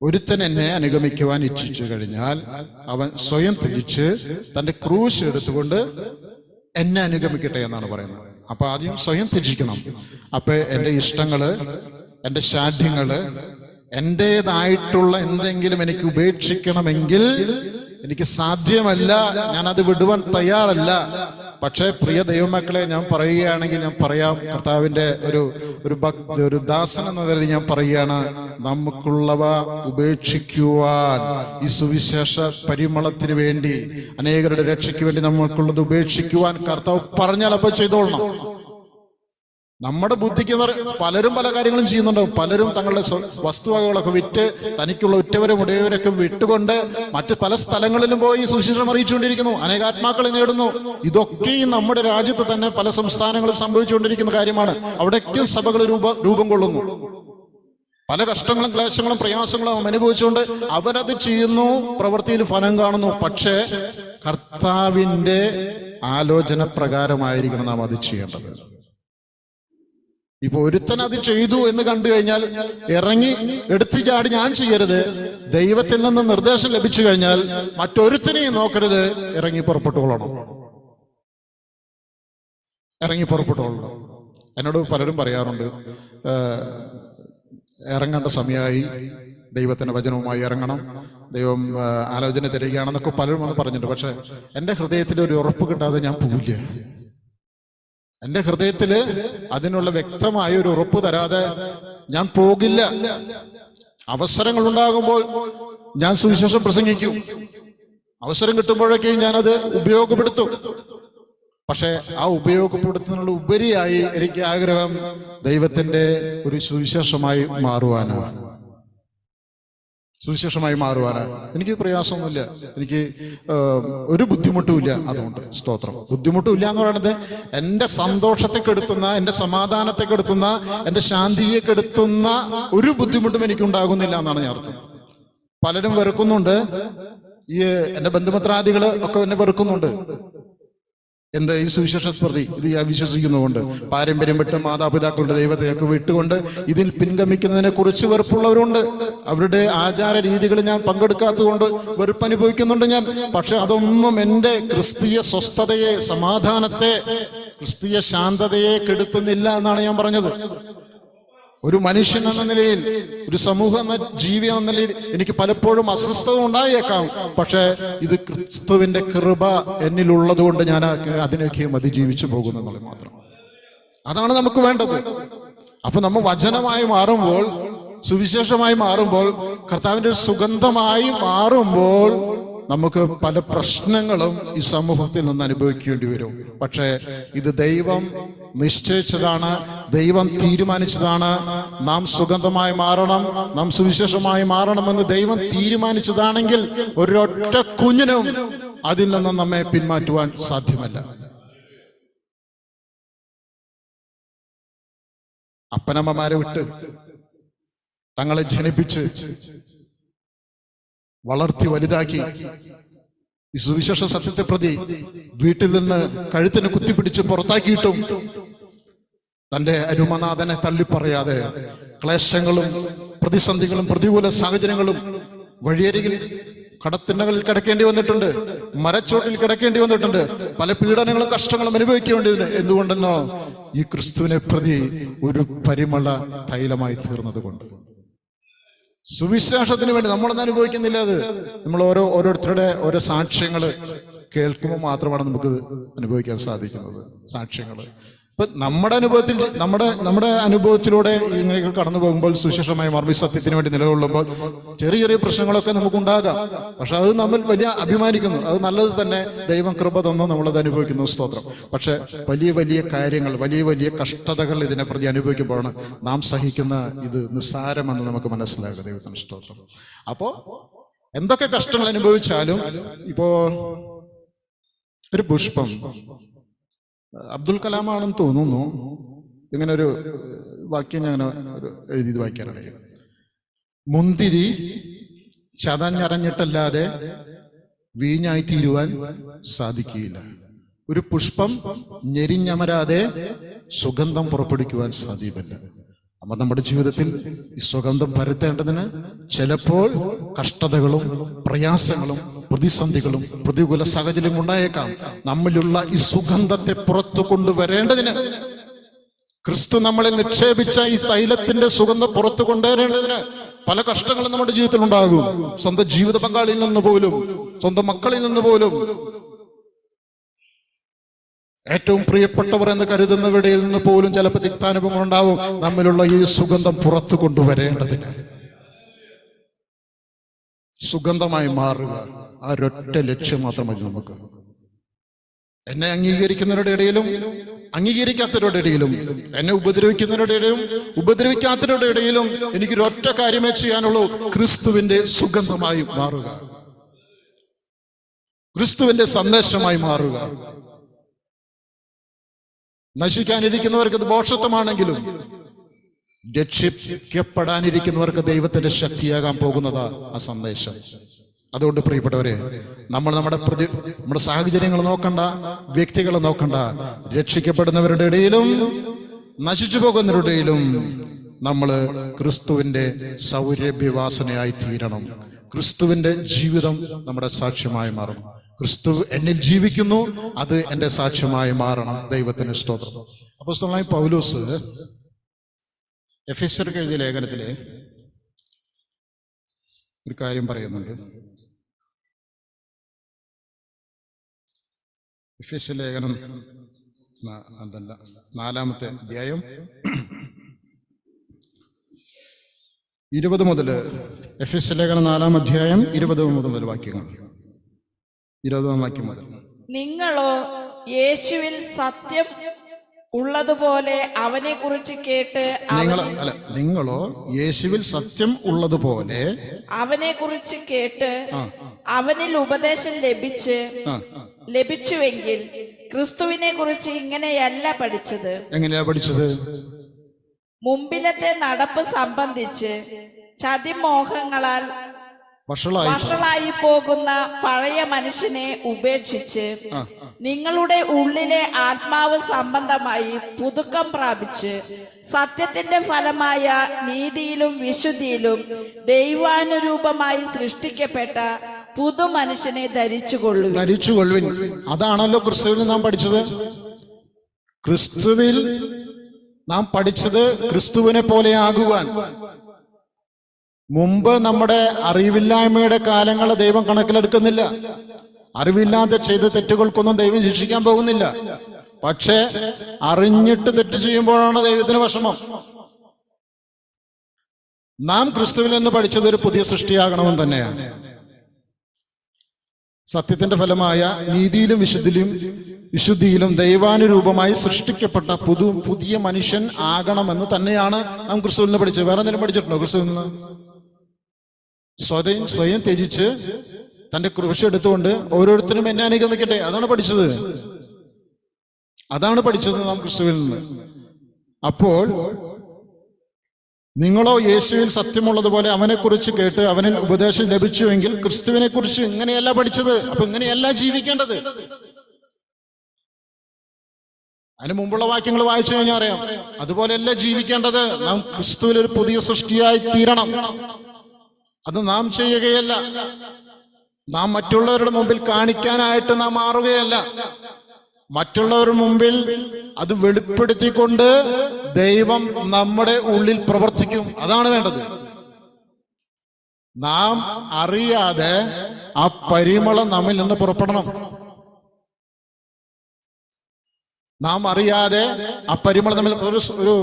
ഒരുത്തൻ എന്നെ അനുഗമിക്കുവാൻ ഇച്ഛിച്ചു കഴിഞ്ഞാൽ അവൻ സ്വയം ത്യജിച്ച് തന്റെ ക്രൂശ് എടുത്തുകൊണ്ട് എന്നെ അനുഗമിക്കട്ടെ എന്നാണ് പറയുന്നത്. അപ്പൊ ആദ്യം സ്വയം ത്യജിക്കണം. അപ്പൊ എൻ്റെ ഇഷ്ടങ്ങള്, എൻ്റെ ശാഠ്യങ്ങള്, എന്റേതായിട്ടുള്ള എന്തെങ്കിലും എനിക്ക് ഉപേക്ഷിക്കണമെങ്കിൽ എനിക്ക് സാധ്യമല്ല. ഞാനത് വിടുവാൻ തയ്യാറല്ല. പക്ഷേ പ്രിയ ദൈവമക്കളെ, ഞാൻ പറയുകയാണെങ്കിൽ ഞാൻ പറയാം, കർത്താവിന്റെ ഒരു ദാസൻ എന്ന നിലയിൽ ഞാൻ പറയുകയാണ്, നമുക്കുള്ളവ ഉപേക്ഷിക്കുവാൻ, ഈ സുവിശേഷ പരിമളത്തിന് വേണ്ടി, അനേകരുടെ രക്ഷയ്ക്ക് വേണ്ടി നമുക്കുള്ളത് ഉപേക്ഷിക്കുവാൻ കർത്താവ് പറഞ്ഞാൽ അപ്പോൾ ചെയ്തോളണം. നമ്മുടെ ബുദ്ധിക്ക് പലരും പല കാര്യങ്ങളും ചെയ്യുന്നുണ്ടാവും. പലരും തങ്ങളുടെ വസ്തുവകകളൊക്കെ വിറ്റ് തനിക്കുള്ള ഉറ്റവരും ഉടയവരൊക്കെ വിട്ടുകൊണ്ട് മറ്റ് പല സ്ഥലങ്ങളിലും പോയി സുവിശേഷം അറിയിച്ചുകൊണ്ടിരിക്കുന്നു. അനേകാത്മാക്കളെ നേടുന്നു. ഇതൊക്കെയും നമ്മുടെ രാജ്യത്ത് തന്നെ പല സംസ്ഥാനങ്ങളും സംഭവിച്ചുകൊണ്ടിരിക്കുന്ന കാര്യമാണ്. അവിടേക്കും സഭകൾ രൂപം കൊള്ളുന്നു. പല കഷ്ടങ്ങളും ക്ലേശങ്ങളും പ്രയാസങ്ങളും അനുഭവിച്ചുകൊണ്ട് അവരത് ചെയ്യുന്നു, പ്രവൃത്തിയിൽ ഫലം കാണുന്നു. പക്ഷേ കർത്താവിന്റെ ആലോചന പ്രകാരമായിരിക്കണം നാം അത് ചെയ്യേണ്ടത്. ഇപ്പൊ ഒരുത്തൻ അത് ചെയ്തു എന്ന് കണ്ടു കഴിഞ്ഞാൽ ഇറങ്ങി എടുത്തു ചാടി ഞാൻ ചെയ്യരുത്. ദൈവത്തിൽ നിന്ന് നിർദ്ദേശം ലഭിച്ചു കഴിഞ്ഞാൽ മറ്റൊരുത്തനെയും നോക്കരുത്, ഇറങ്ങി പുറപ്പെട്ടുകൊള്ളണം. ഇറങ്ങി പുറപ്പെട്ടുകൊള്ളണം. എന്നോട് പലരും പറയാറുണ്ട്, ഇറങ്ങേണ്ട സമയമായി, ദൈവത്തിന്റെ വചനവുമായി ഇറങ്ങണം, ദൈവം ആലോചന തരികയാണെന്നൊക്കെ പലരും വന്ന് പറഞ്ഞിട്ടുണ്ട്. പക്ഷെ എൻ്റെ ഹൃദയത്തിൽ ഒരു ഉറപ്പ് കിട്ടാതെ ഞാൻ പോവില്ല. എൻ്റെ ഹൃദയത്തില് അതിനുള്ള വ്യക്തമായ ഒരു ഉറപ്പ് തരാതെ ഞാൻ പോകില്ല. അവസരങ്ങൾ ഉണ്ടാകുമ്പോൾ ഞാൻ സുവിശേഷം പ്രസംഗിക്കും. അവസരം കിട്ടുമ്പോഴൊക്കെയും ഞാനത് ഉപയോഗപ്പെടുത്തും. പക്ഷെ ആ ഉപയോഗപ്പെടുത്തുന്നതിനുള്ള ഉപരിയായി എനിക്ക് ആഗ്രഹം ദൈവത്തിന്റെ ഒരു സുവിശേഷമായി മാറുവാനാണ്. സുവിശേഷമായി മാറുവാനാണ്. എനിക്ക് പ്രയാസമൊന്നുമില്ല, എനിക്ക് ഒരു ബുദ്ധിമുട്ടുമില്ല. അതുകൊണ്ട് സ്തോത്രം. ബുദ്ധിമുട്ടുമില്ല എന്ന് പറയുന്നത് എൻ്റെ സന്തോഷത്തെ കെടുത്തുന്ന, എൻ്റെ സമാധാനത്തെ കെടുത്തുന്ന, എൻ്റെ ശാന്തിയെ കെടുത്തുന്ന ഒരു ബുദ്ധിമുട്ടും എനിക്കുണ്ടാകുന്നില്ല എന്നാണ് ഞാൻ അർത്ഥം. പലരും വെറുക്കുന്നുണ്ട്. ഈ എൻ്റെ ബന്ധുമിത്രാദികൾ ഒക്കെ എന്നെ വെറുക്കുന്നുണ്ട്. എന്താ ഈ സുവിശേഷ പ്രതി ഇത് ഞാൻ വിശ്വസിക്കുന്നുകൊണ്ട്, പാരമ്പര്യം വിട്ട് മാതാപിതാക്കളുടെ ദൈവത്തെയൊക്കെ വിട്ടുകൊണ്ട് ഇതിൽ പിൻഗമിക്കുന്നതിനെ കുറിച്ച് വെറുപ്പുള്ളവരുണ്ട്. അവരുടെ ആചാര രീതികൾ ഞാൻ പങ്കെടുക്കാത്തതുകൊണ്ട് വെറുപ്പ് അനുഭവിക്കുന്നുണ്ട് ഞാൻ. പക്ഷെ അതൊന്നും എൻ്റെ ക്രിസ്തീയ സ്വസ്ഥതയെ, സമാധാനത്തെ, ക്രിസ്തീയ ശാന്തതയെ കെടുത്തുന്നില്ല എന്നാണ് ഞാൻ പറഞ്ഞത്. ഒരു മനുഷ്യൻ എന്ന നിലയിൽ, ഒരു സമൂഹം എന്ന ജീവി എന്ന നിലയിൽ എനിക്ക് പലപ്പോഴും അസ്വസ്ഥത ഉണ്ടായേക്കാം. പക്ഷേ ഇത് ക്രിസ്തുവിന്റെ കൃപ എന്നിലുള്ളത് കൊണ്ട് ഞാൻ അതിനൊക്കെയും അതിജീവിച്ചു പോകുന്നു എന്നുള്ളത് മാത്രം. അതാണ് നമുക്ക് വേണ്ടത്. അപ്പൊ നമ്മൾ വചനമായി മാറുമ്പോൾ, സുവിശേഷമായി മാറുമ്പോൾ, കർത്താവിന്റെ സുഗന്ധമായി മാറുമ്പോൾ നമുക്ക് പല പ്രശ്നങ്ങളും ഈ സമൂഹത്തിൽ നിന്ന് അനുഭവിക്കേണ്ടി വരും. പക്ഷേ ഇത് ദൈവം നിശ്ചയിച്ചതാണ്, ദൈവം തീരുമാനിച്ചതാണ്. നാം സുഗന്ധമായി മാറണം, നാം സുവിശേഷമായി മാറണമെന്ന് ദൈവം തീരുമാനിച്ചതാണെങ്കിൽ ഒരൊറ്റ കുഞ്ഞിനും അതിൽ നിന്ന് നമ്മെ പിന്മാറ്റുവാൻ സാധ്യമല്ല. അപ്പനമ്മമാരെ വിട്ട് തങ്ങളെ ജനിപ്പിച്ച് വളർത്തി വലുതാക്കി ഈ സുവിശേഷ സത്യത്തെ പ്രതി വീട്ടിൽ നിന്ന് കഴുത്തിന് കുത്തിപ്പിടിച്ച് പുറത്താക്കിയിട്ടും തന്റെ അരുമനാഥനെ തള്ളിപ്പറയാതെ ക്ലേശങ്ങളും പ്രതിസന്ധികളും പ്രതികൂല സാഹചര്യങ്ങളും വഴിയരികിൽ കടത്തിണ്ണകളിൽ കിടക്കേണ്ടി വന്നിട്ടുണ്ട്, മരച്ചോട്ടിൽ കിടക്കേണ്ടി വന്നിട്ടുണ്ട്, പല പീഡനങ്ങളും കഷ്ടങ്ങളും അനുഭവിക്കേണ്ടതിന്. എന്തുകൊണ്ടെന്നോ ഈ ക്രിസ്തുവിനെ പ്രതി ഒരു പരിമള തൈലമായി തീർന്നത് കൊണ്ട്. സുവിശേഷത്തിന് വേണ്ടി നമ്മളൊന്നും അനുഭവിക്കുന്നില്ല. അത് നമ്മൾ ഓരോരുത്തരുടെ ഓരോ സാക്ഷ്യങ്ങൾ കേൾക്കുമ്പോൾ മാത്രമാണ് നമുക്ക് അനുഭവിക്കാൻ സാധിക്കുന്നത്. സാക്ഷ്യങ്ങൾ ഇപ്പൊ നമ്മുടെ അനുഭവത്തിൽ, നമ്മുടെ അനുഭവത്തിലൂടെ ഇങ്ങനെ കടന്നു പോകുമ്പോൾ, സുവിശേഷമായ മർമ്മി സത്യത്തിന് വേണ്ടി നിലകൊള്ളുമ്പോൾ ചെറിയ ചെറിയ പ്രശ്നങ്ങളൊക്കെ നമുക്കുണ്ടാകാം. പക്ഷെ അത് നമ്മൾ വലിയ അഭിമാനിക്കുന്നു. അത് നല്ലത് തന്നെ, ദൈവം കൃപ തന്നു നമ്മളത് അനുഭവിക്കുന്നു, സ്തോത്രം. പക്ഷെ വലിയ വലിയ കാര്യങ്ങൾ, വലിയ വലിയ കഷ്ടതകൾ ഇതിനെ പ്രതി അനുഭവിക്കുമ്പോഴാണ് നാം സഹിക്കുന്ന ഇത് നിസ്സാരമെന്ന് നമുക്ക് മനസ്സിലാക്കുക. ദൈവത്തിന് സ്തോത്രം. അപ്പോ എന്തൊക്കെ കഷ്ടങ്ങൾ അനുഭവിച്ചാലും, ഇപ്പോ ഒരു പുഷ്പം, അബ്ദുൽ കലാമാണെന്ന് തോന്നുന്നു, ഇങ്ങനെ ഒരു വാക്യം ഞാൻ എഴുതിയത് വായിക്കാനറിയാം. മുന്തിരി ചതഞ്ഞറിഞ്ഞിട്ടല്ലാതെ വീഞ്ഞായി തീരുവാൻ സാധിക്കുകയില്ല. ഒരു പുഷ്പം ഞെരിഞ്ഞമരാതെ സുഗന്ധം പുറപ്പെടുവിക്കുവാൻ സാധ്യമല്ല. അപ്പൊ നമ്മുടെ ജീവിതത്തിൽ ഈ സുഗന്ധം പരത്തേണ്ടതിന് ചിലപ്പോൾ കഷ്ടതകളും പ്രയാസങ്ങളും പ്രതിസന്ധികളും പ്രതികൂല സാഹചര്യം ഉണ്ടായേക്കാം. നമ്മിലുള്ള ഈ സുഗന്ധത്തെ പുറത്തു കൊണ്ടുവരേണ്ടതിന്, ക്രിസ്തു നമ്മളെ നിക്ഷേപിച്ച ഈ തൈലത്തിന്റെ സുഗന്ധം പുറത്തു കൊണ്ടുവരേണ്ടതിന് പല കഷ്ടങ്ങളും നമ്മുടെ ജീവിതത്തിൽ ഉണ്ടാകും. സ്വന്തം ജീവിത പങ്കാളിയിൽ നിന്ന് പോലും, സ്വന്തം മക്കളിൽ നിന്ന് പോലും, ഏറ്റവും പ്രിയപ്പെട്ടവർ എന്ന് കരുതുന്നവരുടെ നിന്ന് പോലും ചിലപ്പോൾ തിക്താനുഭവങ്ങൾ ഉണ്ടാവും. നമ്മിലുള്ള ഈ സുഗന്ധം പുറത്തു കൊണ്ടുവരേണ്ടതിന്, സുഗന്ധമായി മാറുക, ആ ഒരൊറ്റ ലക്ഷ്യം മാത്രം മതി നമുക്ക്. എന്നെ അംഗീകരിക്കുന്നവരുടെ ഇടയിലും അംഗീകരിക്കാത്തവരുടെ ഇടയിലും, എന്നെ ഉപദ്രവിക്കുന്നവരുടെ ഇടയിലും ഉപദ്രവിക്കാത്തവരുടെ ഇടയിലും എനിക്കൊരൊറ്റ കാര്യമേ ചെയ്യാനുള്ളൂ: ക്രിസ്തുവിന്റെ സുഗന്ധമായി മാറുക, ക്രിസ്തുവിന്റെ സന്ദേശമായി മാറുക. നശിക്കാനിരിക്കുന്നവർക്ക് ഇത് ഭോഷത്വമാണെങ്കിലും രക്ഷിക്കപ്പെടാനിരിക്കുന്നവർക്ക് ദൈവത്തിന്റെ ശക്തിയാകാൻ പോകുന്നതാ ആ സന്ദേശം. അതുകൊണ്ട് പ്രിയപ്പെട്ടവരെ, നമ്മുടെ സാഹചര്യങ്ങൾ നോക്കണ്ട, വ്യക്തികളെ നോക്കണ്ട. രക്ഷിക്കപ്പെടുന്നവരുടെ ഇടയിലും നശിച്ചു പോകുന്നവരുടെ ഇടയിലും നമ്മൾ ക്രിസ്തുവിന്റെ സൗരഭ്യവാസനയായി തീരണം. ക്രിസ്തുവിന്റെ ജീവിതം നമ്മുടെ സാക്ഷ്യമായി മാറണം. ക്രിസ്തു എന്നിൽ ജീവിക്കുന്നു, അത് എൻ്റെ സാക്ഷ്യമായി മാറണം. ദൈവത്തിന് സ്തോത്രം. അപ്പോസ്തലനായ പൗലോസ് എഫെസ്യർക്ക് എഴുതിയ ലേഖനത്തിലെ ഒരു കാര്യം പറയുന്നുണ്ട്. എഫെസ്യ ലേഖനം 4-ാമത്തെ അധ്യായം 20 മുതൽ, എഫെസ്യ ലേഖനം 4-ാം അധ്യായം 20 മുതൽ വാക്യങ്ങൾ. 20-ാം വാക്യം മുതൽ: നിങ്ങളോ യേശുവിൽ സത്യം ഉള്ളതുപോലെ അവനെ കുറിച്ച് കേട്ട്, നിങ്ങളോ യേശുവിൽ സത്യം ഉള്ളതുപോലെ അവനെ കുറിച്ച് കേട്ട് അവനിൽ ഉപദേശം ലഭിച്ചുവെങ്കിൽ ക്രിസ്തുവിനെ കുറിച്ച് ഇങ്ങനെയല്ല പഠിച്ചത്. എങ്ങനെയാ പഠിച്ചത്? മുമ്പിലത്തെ നടപ്പ് സംബന്ധിച്ച് ചതിമോഹങ്ങളാൽ വഷളായി പോകുന്ന പഴയ മനുഷ്യനെ ഉപേക്ഷിച്ച് നിങ്ങളുടെ ഉള്ളിലെ ആത്മാവ് സംബന്ധമായി പുതുക്കം പ്രാപിച്ച് സത്യത്തിന്റെ ഫലമായ നീതിയിലും വിശുദ്ധിയിലും ദൈവാനുരൂപമായി സൃഷ്ടിക്കപ്പെട്ട പുതു മനുഷ്യനെ ധരിച്ചുകൊള്ളുവിൻ. അതാണല്ലോ ക്രിസ്തുവിൽ നാം പഠിച്ചത്. ക്രിസ്തുവിൽ നാം പഠിച്ചത് ക്രിസ്തുവിനെ പോലെ ആകുവാൻ. മുമ്പ് നമ്മുടെ അറിവില്ലായ്മയുടെ കാലങ്ങൾ ദൈവം കണക്കിലെടുക്കുന്നില്ല. അറിവില്ലാതെ ചെയ്ത തെറ്റുകൾക്കൊന്നും ദൈവം ശിക്ഷിക്കാൻ പോകുന്നില്ല. പക്ഷേ അറിഞ്ഞിട്ട് തെറ്റ് ചെയ്യുമ്പോഴാണ് ദൈവത്തിന് വിഷമം. നാം ക്രിസ്തുവിൽ നിന്ന് പഠിച്ചത് ഒരു പുതിയ സൃഷ്ടിയാകണമെന്ന് തന്നെയാണ്. സത്യത്തിന്റെ ഫലമായ നീതിയിലും വിശുദ്ധിയിലും ദൈവാനുരൂപമായി സൃഷ്ടിക്കപ്പെട്ട പുതിയ മനുഷ്യൻ ആകണമെന്ന് തന്നെയാണ് നാം ക്രിസ്തുവിൽ നിന്ന് പഠിച്ചത്. വേറെ എന്തെങ്കിലും പഠിച്ചിട്ടുണ്ടോ ക്രിസ്തുവിൽ നിന്ന്? സ്വയം ത്യജിച്ച് തന്റെ ക്രൂശ് എടുത്തുകൊണ്ട് ഓരോരുത്തരും എന്നെ അനുഗമിക്കട്ടെ, അതാണ് പഠിച്ചത്. അതാണ് പഠിച്ചത് നാം ക്രിസ്തുവിൽ നിന്ന്. അപ്പോൾ നിങ്ങളോ യേശുവിൽ സത്യമുള്ളതുപോലെ അവനെക്കുറിച്ച് കേട്ട് അവനിൽ ഉപദേശം ലഭിച്ചുവെങ്കിൽ ക്രിസ്തുവിനെ കുറിച്ച് ഇങ്ങനെയല്ല പഠിച്ചത്. അപ്പൊ ഇങ്ങനെയല്ല ജീവിക്കേണ്ടത്. അതിന് മുമ്പുള്ള വാക്യങ്ങൾ വായിച്ചു കഴിഞ്ഞാൽ അറിയാം. അതുപോലെയല്ല ജീവിക്കേണ്ടത്. നാം ക്രിസ്തുവിൽ ഒരു പുതിയ സൃഷ്ടിയായി തീരണം. അത് നാം ചെയ്യുകയല്ല. നാം മറ്റുള്ളവരുടെ മുമ്പിൽ കാണിക്കാനായിട്ട് നാം മാറുകയല്ല. മറ്റുള്ളവരുടെ മുമ്പിൽ അത് വെളിപ്പെടുത്തിക്കൊണ്ട് ദൈവം നമ്മുടെ ഉള്ളിൽ പ്രവർത്തിക്കും. അതാണ് വേണ്ടത്. നാം അറിയാതെ ആ പരിമളം നമ്മിൽ നിന്ന് പുറപ്പെടണം. നാം അറിയാതെ ആ പരിമളം നമ്മൾ ഒരു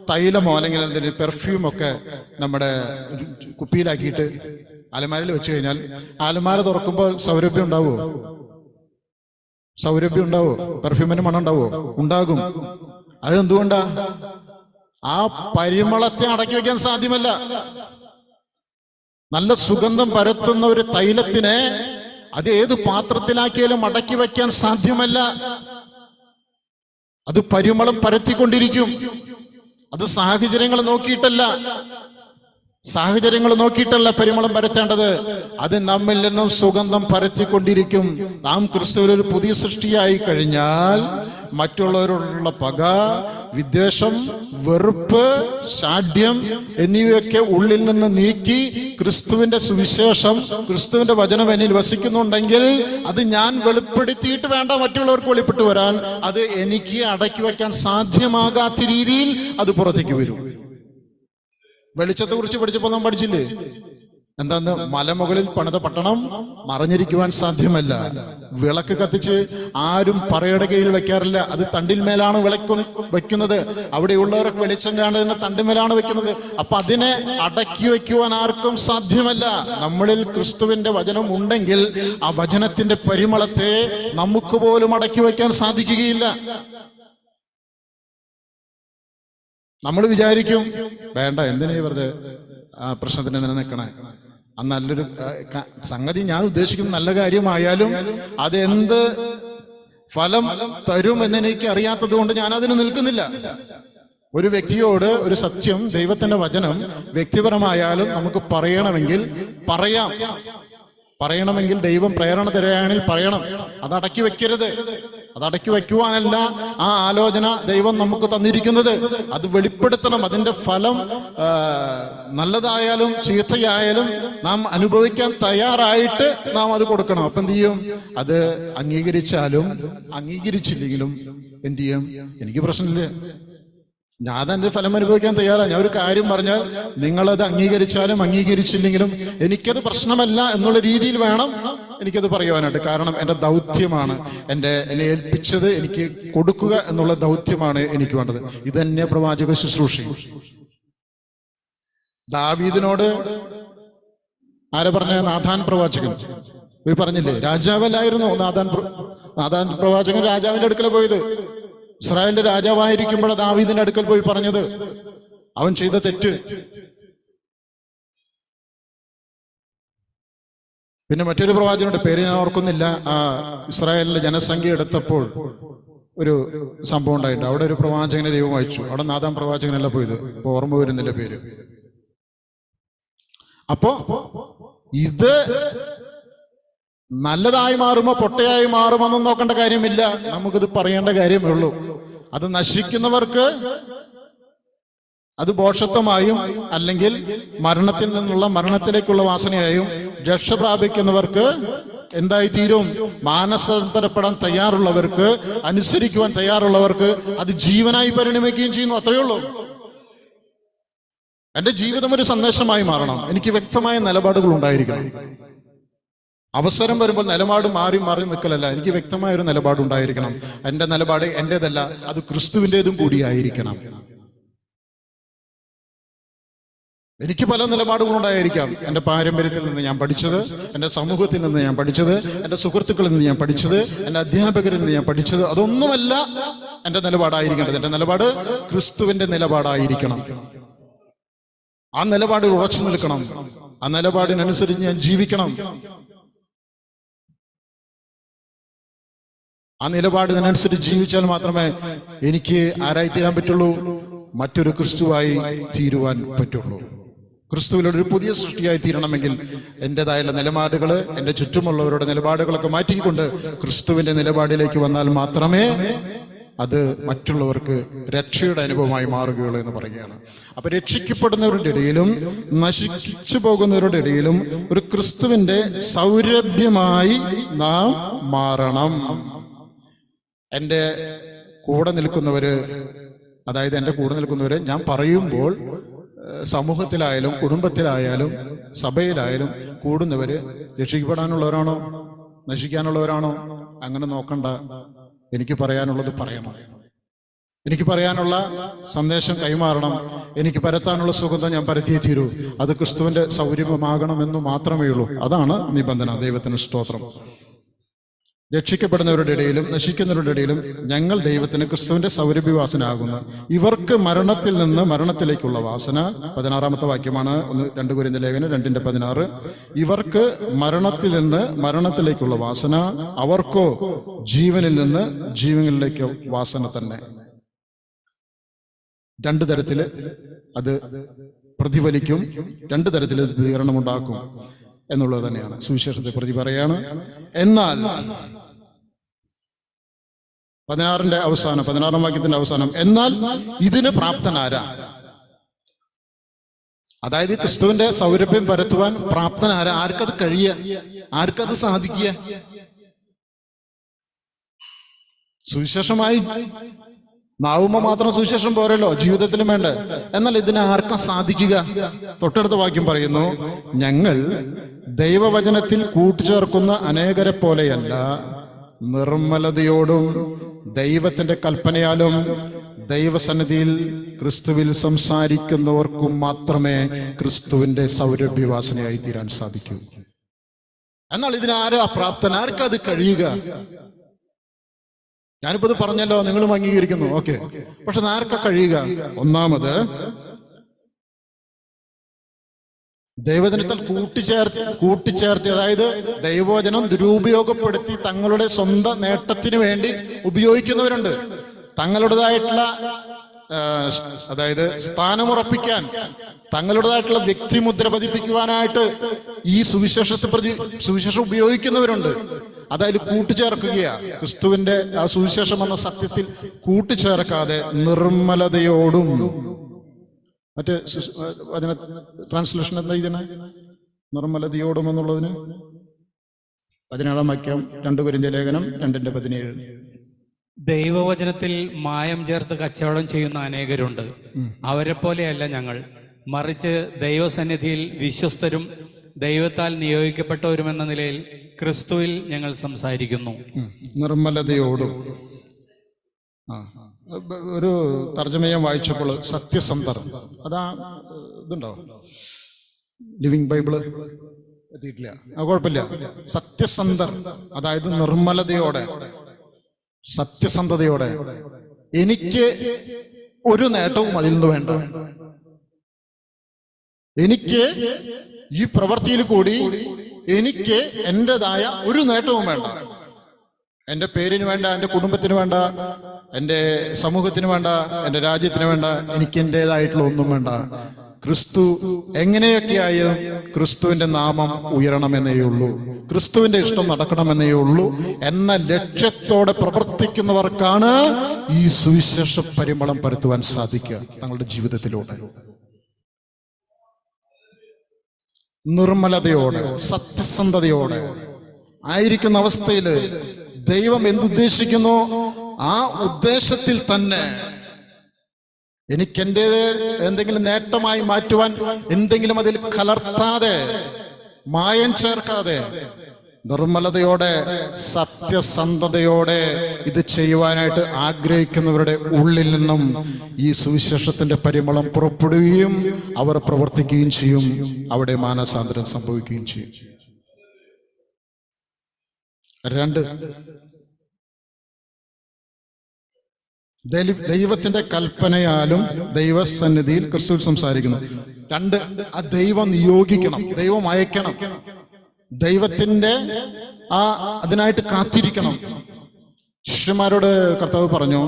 തൈലമോ അല്ലെങ്കിൽ എന്തെങ്കിലും പെർഫ്യൂമൊക്കെ നമ്മുടെ കുപ്പിയിലാക്കിയിട്ട് അലമാരയിൽ വെച്ച് കഴിഞ്ഞാൽ അലമാര തുറക്കുമ്പോൾ സൗരഭ്യം ഉണ്ടാവോ? സൗരഭ്യം ഉണ്ടാവോ? പെർഫ്യൂമിന് മണം ഉണ്ടാവോ? ഉണ്ടാകും. അതെന്തുകൊണ്ടാ? ആ പരിമളത്തെ അടക്കി വെക്കാൻ സാധ്യമല്ല. നല്ല സുഗന്ധം പരത്തുന്ന ഒരു തൈലത്തിനെ അത് ഏത് പാത്രത്തിലാക്കിയാലും അടക്കി വെക്കാൻ സാധ്യമല്ല. അത് പരിമളം പരത്തിക്കൊണ്ടിരിക്കും. അത് സാഹചര്യങ്ങൾ നോക്കിയിട്ടല്ല പരിമളം പരത്തേണ്ടത്. അത് നമ്മിൽ നിന്നും സുഗന്ധം പരത്തിക്കൊണ്ടിരിക്കും. നാം ക്രിസ്തുവിൽ ഒരു പുതിയ സൃഷ്ടിയായി കഴിഞ്ഞാൽ മറ്റുള്ളവരോടുള്ള പക, വിദ്വേഷം, വെറുപ്പ്, ശാഠ്യം എന്നിവയൊക്കെ ഉള്ളിൽ നിന്ന് നീക്കി ക്രിസ്തുവിന്റെ സുവിശേഷം, ക്രിസ്തുവിന്റെ വചനം എന്നിൽ വസിക്കുന്നുണ്ടെങ്കിൽ അത് ഞാൻ വെളിപ്പെടുത്തിയിട്ട് വേണ്ട മറ്റുള്ളവർക്ക് വെളിപ്പെട്ടു വരാൻ. അത് എനിക്ക് അടക്കി വയ്ക്കാൻ സാധ്യമാകാത്ത രീതിയിൽ അത് പുറത്തേക്ക് വരും. വെളിച്ചത്തെ കുറിച്ച് പഠിച്ചപ്പോൾ നാം പഠിച്ചില്ലേ? എന്താന്ന്? മലമുകളിൽ പണിത പട്ടണം മറഞ്ഞിരിക്കുവാൻ സാധ്യമല്ല. വിളക്ക് കത്തിച്ച് ആരും പറയുടെ കീഴിൽ വെക്കാറില്ല. അത് തണ്ടിന്മേലാണ് വെക്കുന്നത്. അവിടെയുള്ളവർക്ക് വെളിച്ചം കാണുന്നതിന് തണ്ടിന്മേലാണ് വെക്കുന്നത്. അപ്പൊ അതിനെ അടക്കി വെക്കുവാൻ ആർക്കും സാധ്യമല്ല. നമ്മളിൽ ക്രിസ്തുവിന്റെ വചനം ഉണ്ടെങ്കിൽ ആ വചനത്തിന്റെ പരിമളത്തെ നമുക്ക് പോലും അടക്കി വെക്കാൻ സാധിക്കുകയില്ല. നമ്മൾ വിചാരിക്കും, വേണ്ട, എന്തിനാ വെറുതെ ആ പ്രശ്നത്തിന് നിലനിൽക്കണേ. ആ നല്ലൊരു സംഗതി, ഞാൻ ഉദ്ദേശിക്കുന്ന നല്ല കാര്യമായാലും അതെന്ത് ഫലം തരും എന്നെനിക്ക് അറിയാത്തത് കൊണ്ട് ഞാൻ അതിന് നിൽക്കുന്നില്ല. ഒരു വ്യക്തിയോട് ഒരു സത്യം, ദൈവത്തിന്റെ വചനം വ്യക്തിപരമായാലും നമുക്ക് പറയണമെങ്കിൽ ദൈവം പ്രേരണ തരുകയാണെങ്കിൽ പറയണം. അത് അടക്കി വെക്കരുത്. അത് അടക്കി വെക്കുവാനല്ല ആ ആലോചന ദൈവം നമുക്ക് തന്നിരിക്കുന്നത്. അത് വെളിപ്പെടുത്തണം. അതിന്റെ ഫലം നല്ലതായാലും ചീത്തയായാലും നാം അനുഭവിക്കാൻ തയ്യാറായിട്ട് നാം അത് കൊടുക്കണം. അപ്പൊ എന്ത് ചെയ്യും? അത് അംഗീകരിച്ചാലും അംഗീകരിച്ചില്ലെങ്കിലും എന്ത് ചെയ്യും? എനിക്ക് പ്രശ്നമില്ല, ഞാൻ അതിന്റെ ഫലം അനുഭവിക്കാൻ തയ്യാറാണ്. ഞാൻ ഒരു കാര്യം പറഞ്ഞാൽ നിങ്ങളത് അംഗീകരിച്ചാലും അംഗീകരിച്ചില്ലെങ്കിലും എനിക്കത് പ്രശ്നമല്ല എന്നുള്ള രീതിയിൽ വേണം എനിക്കത് പറയുവാനായിട്ട്. കാരണം എൻ്റെ ദൗത്യമാണ്, എന്നെ ഏൽപ്പിച്ചത് എനിക്ക് കൊടുക്കുക എന്നുള്ള ദൗത്യമാണ് എനിക്ക് വേണ്ടത്. ഇതന്നെ പ്രവാചക ശുശ്രൂഷ. ദാവീദിനോട് ആരെ പറഞ്ഞ? നാഥാൻ പ്രവാചകൻ പോയി പറഞ്ഞില്ലേ? രാജാവല്ലായിരുന്നു നാഥാൻ പ്രവാചകൻ രാജാവിന്റെ അടുക്കൽ പോയത്. ഇസ്രായേലിന്റെ രാജാവായിരിക്കുമ്പോൾ ദാവീദിന്റെ അടുക്കൽ പോയി പറഞ്ഞത് അവൻ ചെയ്ത തെറ്റ്. പിന്നെ മറ്റൊരു പ്രവാചകനുടെ പേര് ഞാൻ ഓർക്കുന്നില്ല. ആ ഇസ്രായേലിന്റെ ജനസംഖ്യ എടുത്തപ്പോൾ ഒരു സംഭവം ഉണ്ടായിട്ടുണ്ട്. അവിടെ ഒരു പ്രവാചകനെ ദൈവം അയച്ചു. അവിടെ നാഥാൻ പ്രവാചകനല്ല പോയത്, ഇപ്പൊ ഓർമ്മ വരുന്നില്ല പേര്. അപ്പോ ഇത് നല്ലതായി മാറുമോ പൊട്ടയായി മാറുമോ ഒന്നും നോക്കേണ്ട കാര്യമില്ല. നമുക്കിത് പറയേണ്ട കാര്യമേ ഉള്ളൂ. അത് നശിക്കുന്നവർക്ക് അത് ബോഷത്വമായും അല്ലെങ്കിൽ മരണത്തിൽ നിന്നുള്ള മരണത്തിലേക്കുള്ള വാസനയായും, രക്ഷ പ്രാപിക്കുന്നവർക്ക് എന്തായിത്തീരും? മാനസാന്തരപ്പെടാൻ തയ്യാറുള്ളവർക്ക്, അനുസരിക്കുവാൻ തയ്യാറുള്ളവർക്ക് അത് ജീവനായി പരിണമിക്കുകയും ചെയ്യുന്നു. അത്രയേ ഉള്ളൂ. എൻ്റെ ജീവിതം ഒരു സന്ദേശമായി മാറണം. എനിക്ക് വ്യക്തമായ നിലപാടുകൾ ഉണ്ടായിരിക്കണം. അവസരം വരുമ്പോൾ നിലപാട് മാറി മാറി നിൽക്കലല്ല, എനിക്ക് വ്യക്തമായ ഒരു നിലപാടുണ്ടായിരിക്കണം. എൻ്റെ നിലപാട് എൻ്റേതല്ല, അത് ക്രിസ്തുവിൻ്റെതും കൂടിയായിരിക്കണം. എനിക്ക് പല നിലപാടുകളുണ്ടായിരിക്കാം. എൻ്റെ പാരമ്പര്യത്തിൽ നിന്ന് ഞാൻ പഠിച്ചത്, എൻ്റെ സമൂഹത്തിൽ നിന്ന് ഞാൻ പഠിച്ചത്, എൻ്റെ സുഹൃത്തുക്കളിൽ നിന്ന് ഞാൻ പഠിച്ചത്, എൻ്റെ അധ്യാപകരിൽ നിന്ന് ഞാൻ പഠിച്ചത്, അതൊന്നുമല്ല എൻ്റെ നിലപാടായിരിക്കേണ്ടത്. എൻ്റെ നിലപാട് ക്രിസ്തുവിൻ്റെ നിലപാടായിരിക്കണം. ആ നിലപാടിൽ ഉറച്ചു നിൽക്കണം. ആ നിലപാടിനനുസരിച്ച് ഞാൻ ജീവിക്കണം. ആ നിലപാടിനനുസരിച്ച് ജീവിച്ചാൽ മാത്രമേ എനിക്ക് ആരായിത്തീരാൻ പറ്റുള്ളൂ? മറ്റൊരു ക്രിസ്തുവായി തീരുവാൻ പറ്റുള്ളൂ. ക്രിസ്തുവിലൂടെ ഒരു പുതിയ സൃഷ്ടിയായി തീരണമെങ്കിൽ എൻ്റെതായുള്ള നിലപാടുകൾ, എൻ്റെ ചുറ്റുമുള്ളവരുടെ നിലപാടുകളൊക്കെ മാറ്റിക്കൊണ്ട് ക്രിസ്തുവിൻ്റെ നിലപാടിലേക്ക് വന്നാൽ മാത്രമേ അത് മറ്റുള്ളവർക്ക് രക്ഷയുടെ അനുഭവമായി മാറുകയുള്ളൂ എന്ന് പറയുകയാണ്. അപ്പൊ രക്ഷിക്കപ്പെടുന്നവരുടെ ഇടയിലും നശിച്ചു പോകുന്നവരുടെ ഇടയിലും ഒരു ക്രിസ്തുവിൻ്റെ സൗരഭ്യമായി നാം മാറണം. എൻ്റെ കൂടെ നിൽക്കുന്നവര്, അതായത് എൻ്റെ കൂടെ നിൽക്കുന്നവര് ഞാൻ പറയുമ്പോൾ സമൂഹത്തിലായാലും കുടുംബത്തിലായാലും സഭയിലായാലും കൂടുന്നവര് രക്ഷിക്കപ്പെടാനുള്ളവരാണോ നശിക്കാനുള്ളവരാണോ? അങ്ങനെ നോക്കണ്ട. എനിക്ക് പറയാനുള്ളത് പറയണം. എനിക്ക് പറയാനുള്ള സന്ദേശം കൈമാറണം. എനിക്ക് പരത്താനുള്ള സുഗന്ധം ഞാൻ പരത്തിയേ തീരൂ. അത് ക്രിസ്തുവിന്റെ സൗരഭ്യമാകണമെന്ന് മാത്രമേ ഉള്ളൂ. അതാണ് നിബന്ധന. ദൈവത്തിന് സ്തോത്രം. രക്ഷിക്കപ്പെടുന്നവരുടെ ഇടയിലും നശിക്കുന്നവരുടെ ഇടയിലും ഞങ്ങൾ ദൈവത്തിന് ക്രിസ്തുവിന്റെ സൗരഭ്യവാസനാകുന്നു. ഇവർക്ക് മരണത്തിൽ നിന്ന് മരണത്തിലേക്കുള്ള വാസന. 16-ാമത്തെ വാക്യമാണ് 2 കൊരിന്ത്യർ ലേഖനം 2:16. ഇവർക്ക് മരണത്തിൽ നിന്ന് മരണത്തിലേക്കുള്ള വാസന, അവർക്കോ ജീവനിൽ നിന്ന് ജീവനിലേക്ക് വാസന തന്നെ. 2 തരത്തില് അത് പ്രതിഫലിക്കും, 2 തരത്തിൽ പ്രതികരണമുണ്ടാക്കും എന്നുള്ളത് തന്നെയാണ് സുവിശേഷത്തെ പ്രതി പറയാണ്. എന്നാൽ 16-ാം വാക്യത്തിന്റെ അവസാനം, എന്നാൽ ഇതിന് പ്രാപ്തനാരാ? അതായത് ക്രിസ്തുവിന്റെ സൗരഭ്യം പരത്തുവാൻ പ്രാപ്തനാരാ? ആർക്കത് കഴിയുക? ആർക്കത് സാധിക്കുക? സുവിശേഷമായി നാവുമ്പോ മാത്രം സുവിശേഷം പോരല്ലോ, ജീവിതത്തിലും വേണ്ട. എന്നാൽ ഇതിനെ ആർക്കാ സാധിക്കുക? തൊട്ടടുത്ത വാക്യം പറയുന്നു, ഞങ്ങൾ ദൈവവചനത്തിൽ കൂട്ടിച്ചേർക്കുന്ന അനേകരെ പോലെയല്ല, നിർമ്മലതയോടും ദൈവത്തിന്റെ കൽപ്പനയാലും ദൈവസന്നിധിയിൽ ക്രിസ്തുവിൽ സംസാരിക്കുന്നവർക്കും മാത്രമേ ക്രിസ്തുവിന്റെ സൗരഭ്യവാസനയായി തീരാൻ സാധിക്കൂ. എന്നാൽ ഇതിനാരാ പ്രാപ്തൻ? ആർക്കത് കഴിയുക? ഞാനിപ്പോ ഇത് പറഞ്ഞല്ലോ, നിങ്ങളും അംഗീകരിക്കുന്നു, ഓക്കെ. പക്ഷെ ആർക്കാ കഴിയുക? ഒന്നാമത് ദൈവജനത്തിൽ കൂട്ടിച്ചേർത്തി, അതായത് ദൈവവചനം ദുരുപയോഗപ്പെടുത്തി തങ്ങളുടെ സ്വന്തം നേട്ടത്തിന് വേണ്ടി ഉപയോഗിക്കുന്നവരുണ്ട്. തങ്ങളുടേതായിട്ടുള്ള അതായത് സ്ഥാനമുറപ്പിക്കാൻ, തങ്ങളുടേതായിട്ടുള്ള വ്യക്തിമുദ്ര പതിപ്പിക്കുവാനായിട്ട് ഈ സുവിശേഷം ഉപയോഗിക്കുന്നവരുണ്ട്. അതായത് കൂട്ടിച്ചേർക്കുകയാണ്. ക്രിസ്തുവിന്റെ ആ സുവിശേഷം എന്ന സത്യത്തിൽ കൂട്ടിച്ചേർക്കാതെ നിർമ്മലതയോടും, മറ്റേ അതിന് ട്രാൻസ്ലേഷൻ എന്താ ഇതിന്? നിർമ്മലതയോടും എന്നുള്ളതിന് 17-ാം വാക്യം 2 കൊരിന്ത്യർ ലേഖനം 2:17. ദൈവവചനത്തിൽ മായം ചേർത്ത് കച്ചവടം ചെയ്യുന്ന അനേകരുണ്ട്. അവരെ പോലെയല്ല ഞങ്ങൾ, മറിച്ച് ദൈവസന്നിധിയിൽ വിശ്വസ്തരും ദൈവത്താൽ നിയോഗിക്കപ്പെട്ടവരുമെന്ന നിലയിൽ ക്രിസ്തുവിൽ ഞങ്ങൾ സംസാരിക്കുന്നു. നിർമ്മലതയോടും. ഒരു തർജ്ജമയം വായിച്ചപ്പോൾ സത്യസന്ധർ, അതാ ഇതുണ്ടോ? ലിവിങ് ബൈബിള് എത്തിയിട്ടില്ല, കുഴപ്പമില്ല. സത്യസന്ധർ, അതായത് നിർമ്മലതയോടെ, സത്യസന്ധതയോടെ. എനിക്ക് ഒരു നേട്ടവും അതിൽ നിന്ന് വേണ്ട. എനിക്ക് ഈ പ്രവൃത്തിയിൽ കൂടി എനിക്ക് എൻ്റെതായ ഒരു നേട്ടവും വേണ്ട. എൻ്റെ പേരിന് വേണ്ട, എൻ്റെ കുടുംബത്തിന് വേണ്ട, എൻ്റെ സമൂഹത്തിന് വേണ്ട, എൻ്റെ രാജ്യത്തിന് വേണ്ട, എനിക്ക് എൻ്റെതായിട്ടുള്ള ഒന്നും വേണ്ട. ക്രിസ്തു എങ്ങനെയൊക്കെയായാലും ക്രിസ്തുവിന്റെ നാമം ഉയരണമെന്നേ ഉള്ളൂ, ക്രിസ്തുവിന്റെ ഇഷ്ടം നടക്കണമെന്നേ ഉള്ളൂ എന്ന ലക്ഷ്യത്തോടെ പ്രവർത്തിക്കുന്നവർക്കാണ് ഈ സുവിശേഷ പരിമളം പരത്തുവാൻ സാധിക്കുക തങ്ങളുടെ ജീവിതത്തിലൂടെ. നിർമ്മലതയോടെ, സത്യസന്ധതയോടെ, ആയിരിക്കുന്ന അവസ്ഥയിൽ ദൈവം എന്തുദ്ദേശിക്കുന്നു ആ ഉദ്ദേശത്തിൽ തന്നെ എനിക്കെൻ്റെ എന്തെങ്കിലും നേട്ടമായി മാറ്റുവാൻ എന്തെങ്കിലും അതിൽ കലർത്താതെ, മായം ചേർക്കാതെ, നിർമ്മലതയോടെ, സത്യസന്ധതയോടെ ഇത് ചെയ്യുവാനായിട്ട് ആഗ്രഹിക്കുന്നവരുടെ ഉള്ളിൽ നിന്നും ഈ സുവിശേഷത്തിന്റെ പരിമളം പുറപ്പെടുകയും അവർ പ്രവർത്തിക്കുകയും ചെയ്യും. അവിടെ മാനസാന്തരം സംഭവിക്കുകയും ചെയ്യും. 2, ദൈവത്തിന്റെ കൽപ്പനയാലും ദൈവസന്നിധിയിൽ ക്രിസ്തു സംസാരിക്കുന്നു. 2, ആ ദൈവം നിയോഗിക്കണം, ദൈവം അയക്കണം, ദൈവത്തിന്റെ അതിനായിട്ട് കാത്തിരിക്കണം. ശിഷ്യന്മാരോട് കർത്താവ് പറഞ്ഞു,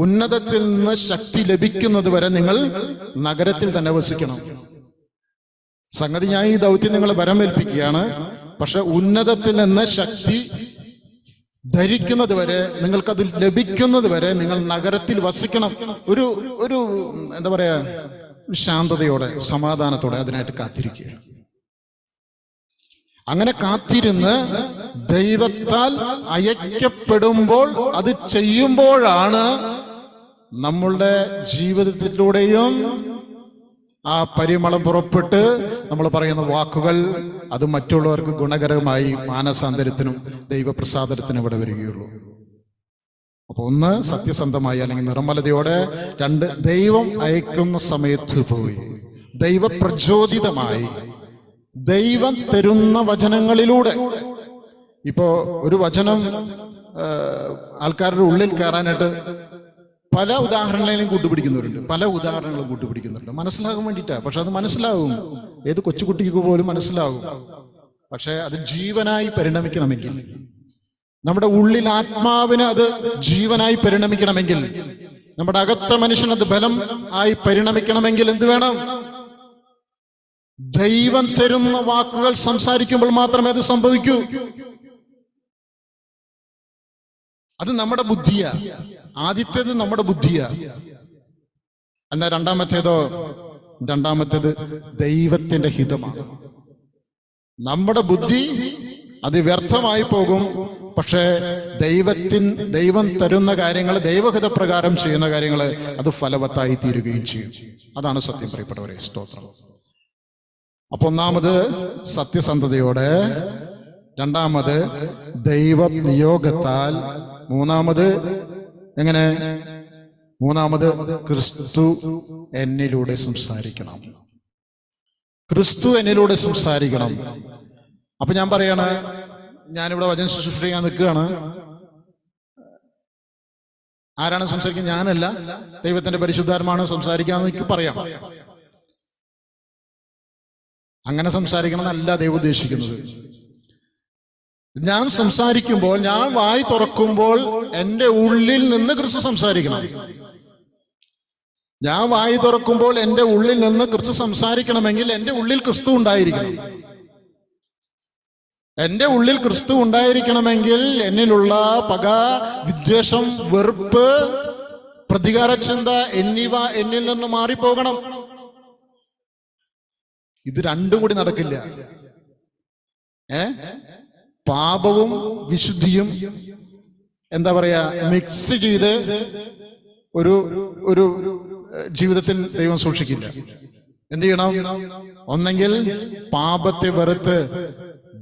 ഉന്നതത്തിൽ നിന്ന് ശക്തി ലഭിക്കുന്നത് വരെ നിങ്ങൾ നഗരത്തിൽ തന്നെ വസിക്കണം. സംഗതി ഞാൻ ഈ ദൗത്യം നിങ്ങളെ വരമേൽപ്പിക്കുകയാണ്. പക്ഷെ ഉന്നതത്തിൽ നിന്ന് ശക്തി ധരിക്കുന്നത് വരെ, നിങ്ങൾക്കത് ലഭിക്കുന്നത് വരെ നിങ്ങൾ നഗരത്തിൽ വസിക്കണം. ഒരു എന്താ പറയാ, ശാന്തതയോടെ, സമാധാനത്തോടെ അതിനായിട്ട് കാത്തിരിക്കുക. അങ്ങനെ കാത്തിരുന്ന് ദൈവത്താൽ അയക്കപ്പെടുമ്പോൾ അത് ചെയ്യുമ്പോഴാണ് നമ്മളുടെ ജീവിതത്തിലൂടെയും ആ പരിമളം പുറപ്പെട്ട് നമ്മൾ പറയുന്ന വാക്കുകൾ അത് മറ്റുള്ളവർക്ക് ഗുണകരമായി മാനസാന്തരത്തിനും ദൈവപ്രസാദത്തിനും ഇവിടെ വരികയുള്ളൂ. അപ്പൊ 1, സത്യസന്ധമായി അല്ലെങ്കിൽ നിർമ്മലതയോടെ. 2, ദൈവം അയക്കുന്ന സമയത്ത് പോയി ദൈവപ്രചോദിതമായി ദൈവം തരുന്ന വചനങ്ങളിലൂടെ. ഇപ്പോ ഒരു വചനം ആൾക്കാരുടെ ഉള്ളിൽ കയറാനായിട്ട് പല ഉദാഹരണങ്ങളും കൂട്ടുപിടിക്കുന്നവരുണ്ട്, പല ഉദാഹരണങ്ങളും കൂട്ടുപിടിക്കുന്നുണ്ട്, മനസ്സിലാകാൻ വേണ്ടിയിട്ടാ. പക്ഷെ അത് മനസ്സിലാവും, ഏത് കൊച്ചുകുട്ടിക്ക് പോലും മനസ്സിലാവും. പക്ഷെ അത് ജീവനായി പരിണമിക്കണമെങ്കിൽ, നമ്മുടെ ഉള്ളിൽ ആത്മാവിന് അത് ജീവനായി പരിണമിക്കണമെങ്കിൽ, നമ്മുടെ അകത്ത മനുഷ്യന് അത് ബലം ആയി പരിണമിക്കണമെങ്കിൽ എന്ത് വേണം? ദൈവം തരുന്ന വാക്കുകൾ സംസാരിക്കുമ്പോൾ മാത്രമേ അത് സംഭവിക്കൂ. അത് നമ്മുടെ ബുദ്ധിയാ. ആദ്യത്തേത് നമ്മുടെ ബുദ്ധിയാ. എന്നാൽ രണ്ടാമത്തേത് ദൈവത്തിന്റെ ഹിതമാണ്. നമ്മുടെ ബുദ്ധി അത് വ്യർത്ഥമായി പോകും. പക്ഷേ ദൈവം തരുന്ന കാര്യങ്ങൾ, ദൈവഹിതപ്രകാരം ചെയ്യുന്ന കാര്യങ്ങൾ അത് ഫലവത്തായി തീരുകയും ചെയ്യും. അതാണ് സത്യം, പ്രിയപ്പെട്ടവരെ. സ്തോത്രം. അപ്പൊ 1 സത്യസന്ധതയോടെ, 2 ദൈവ നിയോഗത്താൽ, 3 എങ്ങനെ? 3 ക്രിസ്തു എന്നിലൂടെ സംസാരിക്കണം. ക്രിസ്തു എന്നിലൂടെ സംസാരിക്കണം. അപ്പൊ ഞാൻ പറയാണ്, ഞാനിവിടെ വചന ശുശ്രൂഷ ചെയ്യാൻ നിൽക്കുകയാണ്. ആരാണ് സംസാരിക്കുന്നത്? ഞാനല്ല, ദൈവത്തിന്റെ പരിശുദ്ധാത്മാവാണ് സംസാരിക്കാന്ന് എനിക്ക് പറയാം. അങ്ങനെ സംസാരിക്കണം എന്നല്ല ദൈവം ഉദ്ദേശിക്കുന്നത്. ഞാൻ സംസാരിക്കുമ്പോൾ, ഞാൻ വായി തുറക്കുമ്പോൾ എൻ്റെ ഉള്ളിൽ നിന്ന് ക്രിസ്തു സംസാരിക്കണം. ഞാൻ വായി തുറക്കുമ്പോൾ എൻ്റെ ഉള്ളിൽ നിന്ന് ക്രിസ്തു സംസാരിക്കണമെങ്കിൽ എൻ്റെ ഉള്ളിൽ ക്രിസ്തു ഉണ്ടായിരിക്കണം. എൻ്റെ ഉള്ളിൽ ക്രിസ്തു ഉണ്ടായിരിക്കണമെങ്കിൽ എന്നിലുള്ള പക, വിദ്വേഷം, വെറുപ്പ്, പ്രതികാര ചിന്ത എന്നിവ എന്നിൽ നിന്ന് മാറിപ്പോകണം. ഇത് 2 കൂടി നടക്കില്ല. പാപവും വിശുദ്ധിയും എന്താ പറയാ മിക്സ് ചെയ്ത് ഒരു ജീവിതത്തിൽ ദൈവം സൂക്ഷിക്കില്ല. എന്ത് ചെയ്യണം? ഒന്നെങ്കിൽ പാപത്തെ വെറുത്ത്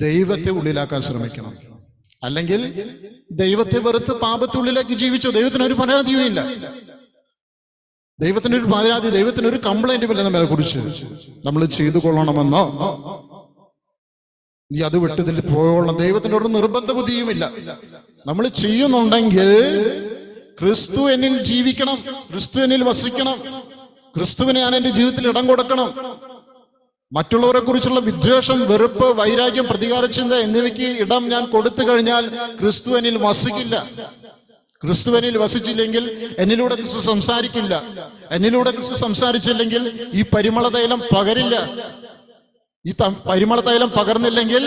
ദൈവത്തെ ഉള്ളിലാക്കാൻ ശ്രമിക്കണം, അല്ലെങ്കിൽ ദൈവത്തെ വെറുത്ത് പാപത്തെ ഉള്ളിലാക്കി ജീവിച്ചോ. ദൈവത്തിനൊരു പരാതിയും ഇല്ല, ദൈവത്തിനൊരു പരാതി, ദൈവത്തിനൊരു കംപ്ലൈന്റും ഇല്ല നമ്മളെ കുറിച്ച്. നമ്മൾ ചെയ്തു കൊള്ളണമെന്നോ നീ അത് വിട്ടതിൽ പോയോളണം, ദൈവത്തിന്റെ ഒരു നിർബന്ധ ബുദ്ധിയുമില്ല. നമ്മൾ ചെയ്യുന്നുണ്ടെങ്കിൽ ക്രിസ്തു എന്നിൽ ജീവിക്കണം, ക്രിസ്തു എന്നിൽ വസിക്കണം, ക്രിസ്തുവിനെ ഞാൻ എൻ്റെ ജീവിതത്തിൽ ഇടം കൊടുക്കണം. മറ്റുള്ളവരെ കുറിച്ചുള്ള വിദ്വേഷം, വെറുപ്പ്, വൈരാഗ്യം, പ്രതികാര ചിന്ത എന്നിവയ്ക്ക് ഇടം ഞാൻ കൊടുത്തു കഴിഞ്ഞാൽ ക്രിസ്തു എന്നിൽ വസിക്കില്ല. ക്രിസ്തു എന്നിൽ വസിച്ചില്ലെങ്കിൽ എന്നിലൂടെ ക്രിസ്തു സംസാരിക്കില്ല. എന്നിലൂടെ ക്രിസ്തു സംസാരിച്ചില്ലെങ്കിൽ ഈ പരിമള തൈലം പകരില്ല. ഈ പരിമള തൈലം പകർന്നില്ലെങ്കിൽ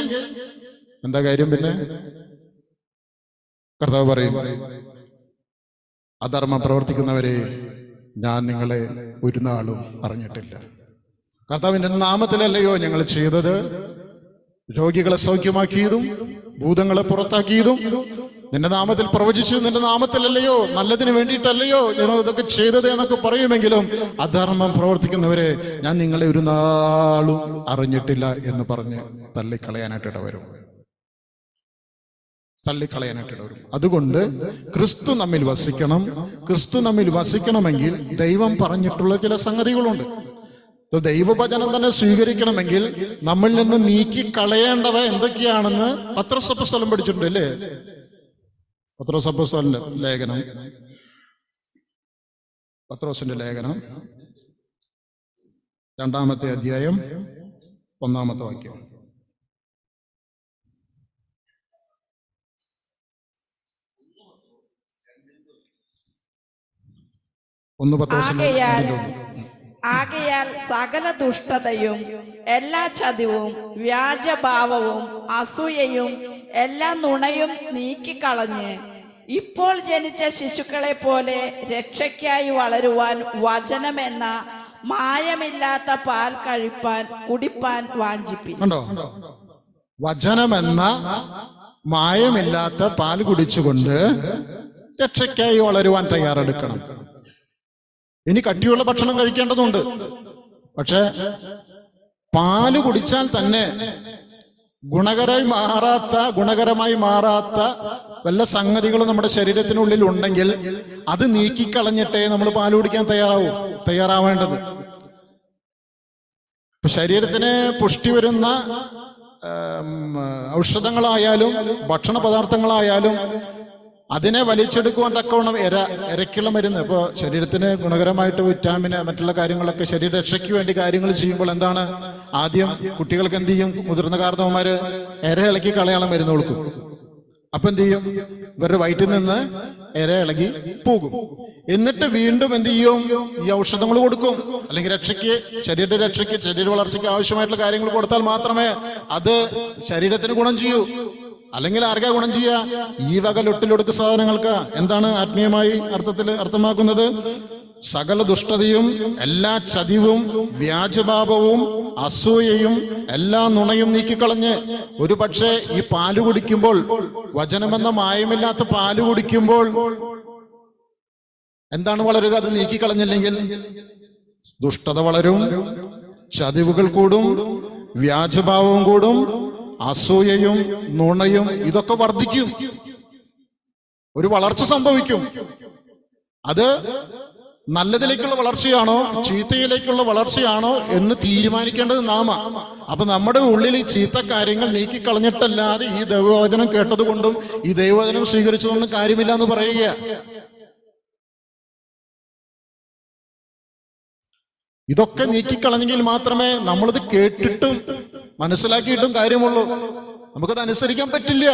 എന്താ കാര്യം? പിന്നെ കർത്താവ് പറയും, അധർമ്മം പ്രവർത്തിക്കുന്നവരെ ഞാൻ നിങ്ങളെ ഒരു നാളും അറിഞ്ഞിട്ടില്ല. കർത്താവിന്റെ നാമത്തിലല്ലയോ ഞങ്ങൾ ചെയ്തത്? രോഗികളെ സൗഖ്യമാക്കിയതും ഭൂതങ്ങളെ പുറത്താക്കിയതും നിന്റെ നാമത്തിൽ പ്രവചിച്ചു, നിന്റെ നാമത്തിലല്ലയോ, നല്ലതിന് വേണ്ടിയിട്ടല്ലയോ ഞാൻ ഇതൊക്കെ ചെയ്തത് എന്നൊക്കെ പറയുമെങ്കിലും അധർമ്മം പ്രവർത്തിക്കുന്നവരെ ഞാൻ നിങ്ങളെ ഒരു നാളും അറിഞ്ഞിട്ടില്ല എന്ന് പറഞ്ഞ് തള്ളിക്കളയാനായിട്ട് ഇടവരും. അതുകൊണ്ട് ക്രിസ്തു നമ്മിൽ വസിക്കണം. ക്രിസ്തു നമ്മിൽ വസിക്കണമെങ്കിൽ ദൈവം പറഞ്ഞിട്ടുള്ള ചില സംഗതികളുണ്ട്. ദൈവവചനം തന്നെ സ്വീകരിക്കണമെങ്കിൽ നമ്മളിൽ നിന്ന് നീക്കി കളയേണ്ടവ എന്തൊക്കെയാണെന്ന് പത്രോസ് അപ്പോസ്തലൻ പഠിച്ചിട്ടുണ്ട് അല്ലേ? പത്രോസ് അപ്പോസ്തലന്റെ ലേഖനം, പത്രോസിന്റെ ലേഖനം 2-ാമത്തെ അധ്യായം 1-ാമത്തെ വാക്യം. ആകയാൽ സകല ദുഷ്ടതയും എല്ലാ ചതിവും വ്യാജഭാവവും അസൂയയും എല്ലാ നുണയും നീക്കിക്കളഞ്ഞ് ഇപ്പോൾ ജനിച്ച ശിശുക്കളെ പോലെ രക്ഷയ്ക്കായി വളരുവാൻ വചനമെന്ന മായമില്ലാത്ത പാൽ കുടിപ്പാൻ വാഞ്ചിപ്പിൻ. വചനമെന്ന മായമില്ലാത്ത പാൽ കുടിച്ചുകൊണ്ട് രക്ഷയ്ക്കായി വളരുവാൻ തയ്യാറെടുക്കണം. ഇനി കട്ടിയുള്ള ഭക്ഷണം കഴിക്കേണ്ടതുണ്ട്. പക്ഷെ പാല് കുടിച്ചാൽ തന്നെ ഗുണകരമായി മാറാത്ത വല്ല സംഗതികളും നമ്മുടെ ശരീരത്തിനുള്ളിൽ ഉണ്ടെങ്കിൽ അത് നീക്കിക്കളഞ്ഞിട്ടേ നമ്മൾ പാല് കുടിക്കാൻ തയ്യാറാവേണ്ടത്. ഇപ്പൊ ശരീരത്തിന് പുഷ്ടി വരുന്ന ഔഷധങ്ങളായാലും ഭക്ഷണ പദാർത്ഥങ്ങളായാലും അതിനെ വലിച്ചെടുക്കുവാൻ തക്കവണ്ണം ഇരയ്ക്കുള്ള മരുന്ന്. ഇപ്പോൾ ശരീരത്തിന് ഗുണകരമായിട്ട് വിറ്റാമിന് മറ്റുള്ള കാര്യങ്ങളൊക്കെ ശരീരരക്ഷയ്ക്ക് വേണ്ടി കാര്യങ്ങൾ ചെയ്യുമ്പോൾ എന്താണ്, ആദ്യം കുട്ടികൾക്ക് എന്ത് ചെയ്യും, മുതിർന്ന കാരണവന്മാര് ഇലക്കി കളയാനുള്ള മരുന്ന് കൊടുക്കും. അപ്പൊ എന്ത് ചെയ്യും, ഇവരുടെ വയറ്റിൽ നിന്ന് ഇലകി പോകും. എന്നിട്ട് വീണ്ടും എന്ത് ചെയ്യും, ഈ ഔഷധങ്ങൾ കൊടുക്കും. അല്ലെങ്കിൽ ശരീര വളർച്ചയ്ക്ക് ആവശ്യമായിട്ടുള്ള കാര്യങ്ങൾ കൊടുത്താൽ മാത്രമേ അത് ശരീരത്തിന് ഗുണം ചെയ്യൂ. അല്ലെങ്കിൽ ആർക്കാ ഗുണം ചെയ്യുക? ഈ വക ലൊട്ടിലൊടുക്ക് സാധനങ്ങൾക്ക്. എന്താണ് ആത്മീയമായി അർത്ഥമാക്കുന്നത്? സകല ദുഷ്ടതയും എല്ലാ ചതിവും വ്യാജഭാവവും അസൂയയും എല്ലാ നുണയും നീക്കിക്കളഞ്ഞ്, ഒരു പക്ഷേ ഈ പാല് കുടിക്കുമ്പോൾ, വചനമെന്ന മായമില്ലാത്ത പാല് കുടിക്കുമ്പോൾ എന്താണ് വളരുക? അത് നീക്കിക്കളഞ്ഞില്ലെങ്കിൽ ദുഷ്ടത വളരും, ചതിവുകൾ കൂടും, വ്യാജഭാവവും കൂടും, അസൂയയും നുണയും ഇതൊക്കെ വർദ്ധിക്കും. ഒരു വളർച്ച സംഭവിക്കും. അത് നല്ലതിലേക്കുള്ള വളർച്ചയാണോ ചീത്തയിലേക്കുള്ള വളർച്ചയാണോ എന്ന് തീരുമാനിക്കേണ്ടത് നാമ. അപ്പൊ നമ്മുടെ ഉള്ളിൽ ഈ ചീത്ത കാര്യങ്ങൾ നീക്കിക്കളഞ്ഞിട്ടല്ലാതെ ഈ ദൈവവചനം കേട്ടത് കൊണ്ടും ഈ ദൈവവചനം സ്വീകരിച്ചതുകൊണ്ടും കാര്യമില്ല എന്ന് പറയുക. ഇതൊക്കെ നീക്കിക്കളഞ്ഞെങ്കിൽ മാത്രമേ നമ്മളിത് കേട്ടിട്ടും മനസ്സിലാക്കിയിട്ടും കാര്യമുള്ളൂ. നമുക്കത് അനുസരിക്കാൻ പറ്റില്ല.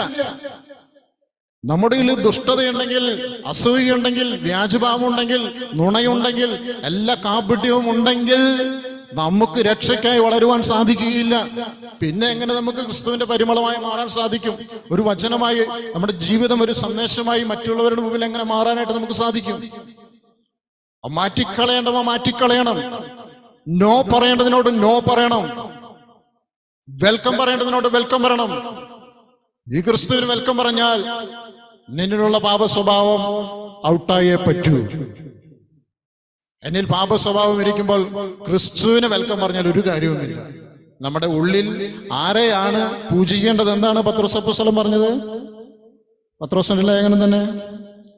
നമ്മുടെ കയ്യിൽ ദുഷ്ടതയുണ്ടെങ്കിൽ, അസൂയുണ്ടെങ്കിൽ, വ്യാജഭാവം ഉണ്ടെങ്കിൽ, നുണയുണ്ടെങ്കിൽ, എല്ലാ കാപട്യവും ഉണ്ടെങ്കിൽ നമുക്ക് രക്ഷയ്ക്കായി വളരുവാൻ സാധിക്കുകയില്ല. പിന്നെ എങ്ങനെ നമുക്ക് ക്രിസ്തുവിന്റെ പരിമളമായി മാറാൻ സാധിക്കും? ഒരു വചനമായി നമ്മുടെ ജീവിതം ഒരു സന്ദേശമായി മറ്റുള്ളവരുടെ മുമ്പിൽ എങ്ങനെ മാറാനായിട്ട് നമുക്ക് സാധിക്കും? മാറ്റിക്കളയേണ്ടവ മാറ്റിക്കളയണം. നോ പറയേണ്ടതിനോട് നോ പറയണം. വെൽക്കം പറയേണ്ടതിനോട് വെൽക്കം പറയണം. ഈ ക്രിസ്തുവിന് വെൽക്കം പറഞ്ഞാൽ നിന്നിലുള്ള പാപ സ്വഭാവം ഔട്ടായേ പറ്റൂ. എന്നിൽ പാപ സ്വഭാവം ഇരിക്കുമ്പോൾ ക്രിസ്തുവിന് വെൽക്കം പറഞ്ഞാൽ ഒരു കാര്യവുമില്ല. നമ്മുടെ ഉള്ളിൽ ആരെയാണ് പൂജിക്കേണ്ടത്? എന്താണ് പത്രോസ് അപ്പോസ്തലൻ പറഞ്ഞത്? പത്രോസിന്റെ ലേഖനം തന്നെ,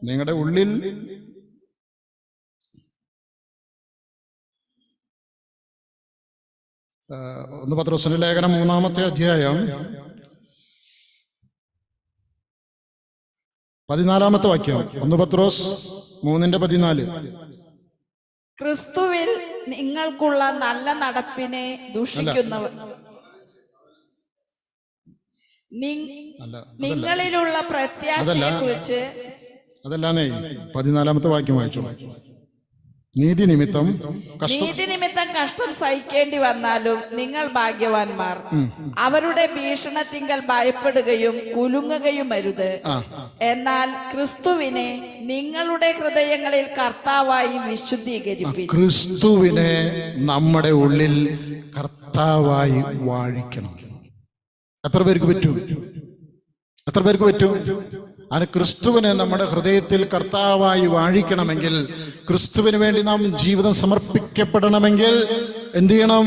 നിങ്ങളുടെ ഉള്ളിൽ ഒന്ന് പത്രോസിന്റെ ലേഖനം 3-ാമത്തെ അധ്യായം 14-ാമത്തെ വാക്യം. 1 പത്രോസ് 3:14. ക്രിസ്തുവിൽ നിങ്ങൾക്കുള്ള നല്ല നടപ്പിനെ ദുഷിക്കുന്നവർ, നിങ്ങളിലുള്ള പ്രത്യാശയെ കുറിച്ച്. അതല്ലാന്നേ 14-ാമത്തെ വാക്യം വായിച്ചു. നീതി നിമിത്തം കഷ്ടം സഹിക്കേണ്ടി വന്നാലും നിങ്ങൾ ഭാഗ്യവാന്മാർ. അവരുടെ ഭീഷണത്തിങ്കൽ ഭയപ്പെടുകയും കുലുങ്ങുകയും അരുത്. എന്നാൽ ക്രിസ്തുവിനെ നിങ്ങളുടെ ഹൃദയങ്ങളിൽ കർത്താവായി വിശുദ്ധീകരിപ്പിൻ. ക്രിസ്തുവിനെ നമ്മുടെ ഉള്ളിൽ കർത്താവായി വാഴിക്കണം. എത്ര പേർക്ക് പറ്റും? എത്ര പേർക്ക് പറ്റും? അതിന് ക്രിസ്തുവിനെ നമ്മുടെ ഹൃദയത്തിൽ കർത്താവായി വാഴിക്കണമെങ്കിൽ, ക്രിസ്തുവിന് വേണ്ടി നാം ജീവിതം സമർപ്പിക്കപ്പെടണമെങ്കിൽ എന്ത് ചെയ്യണം?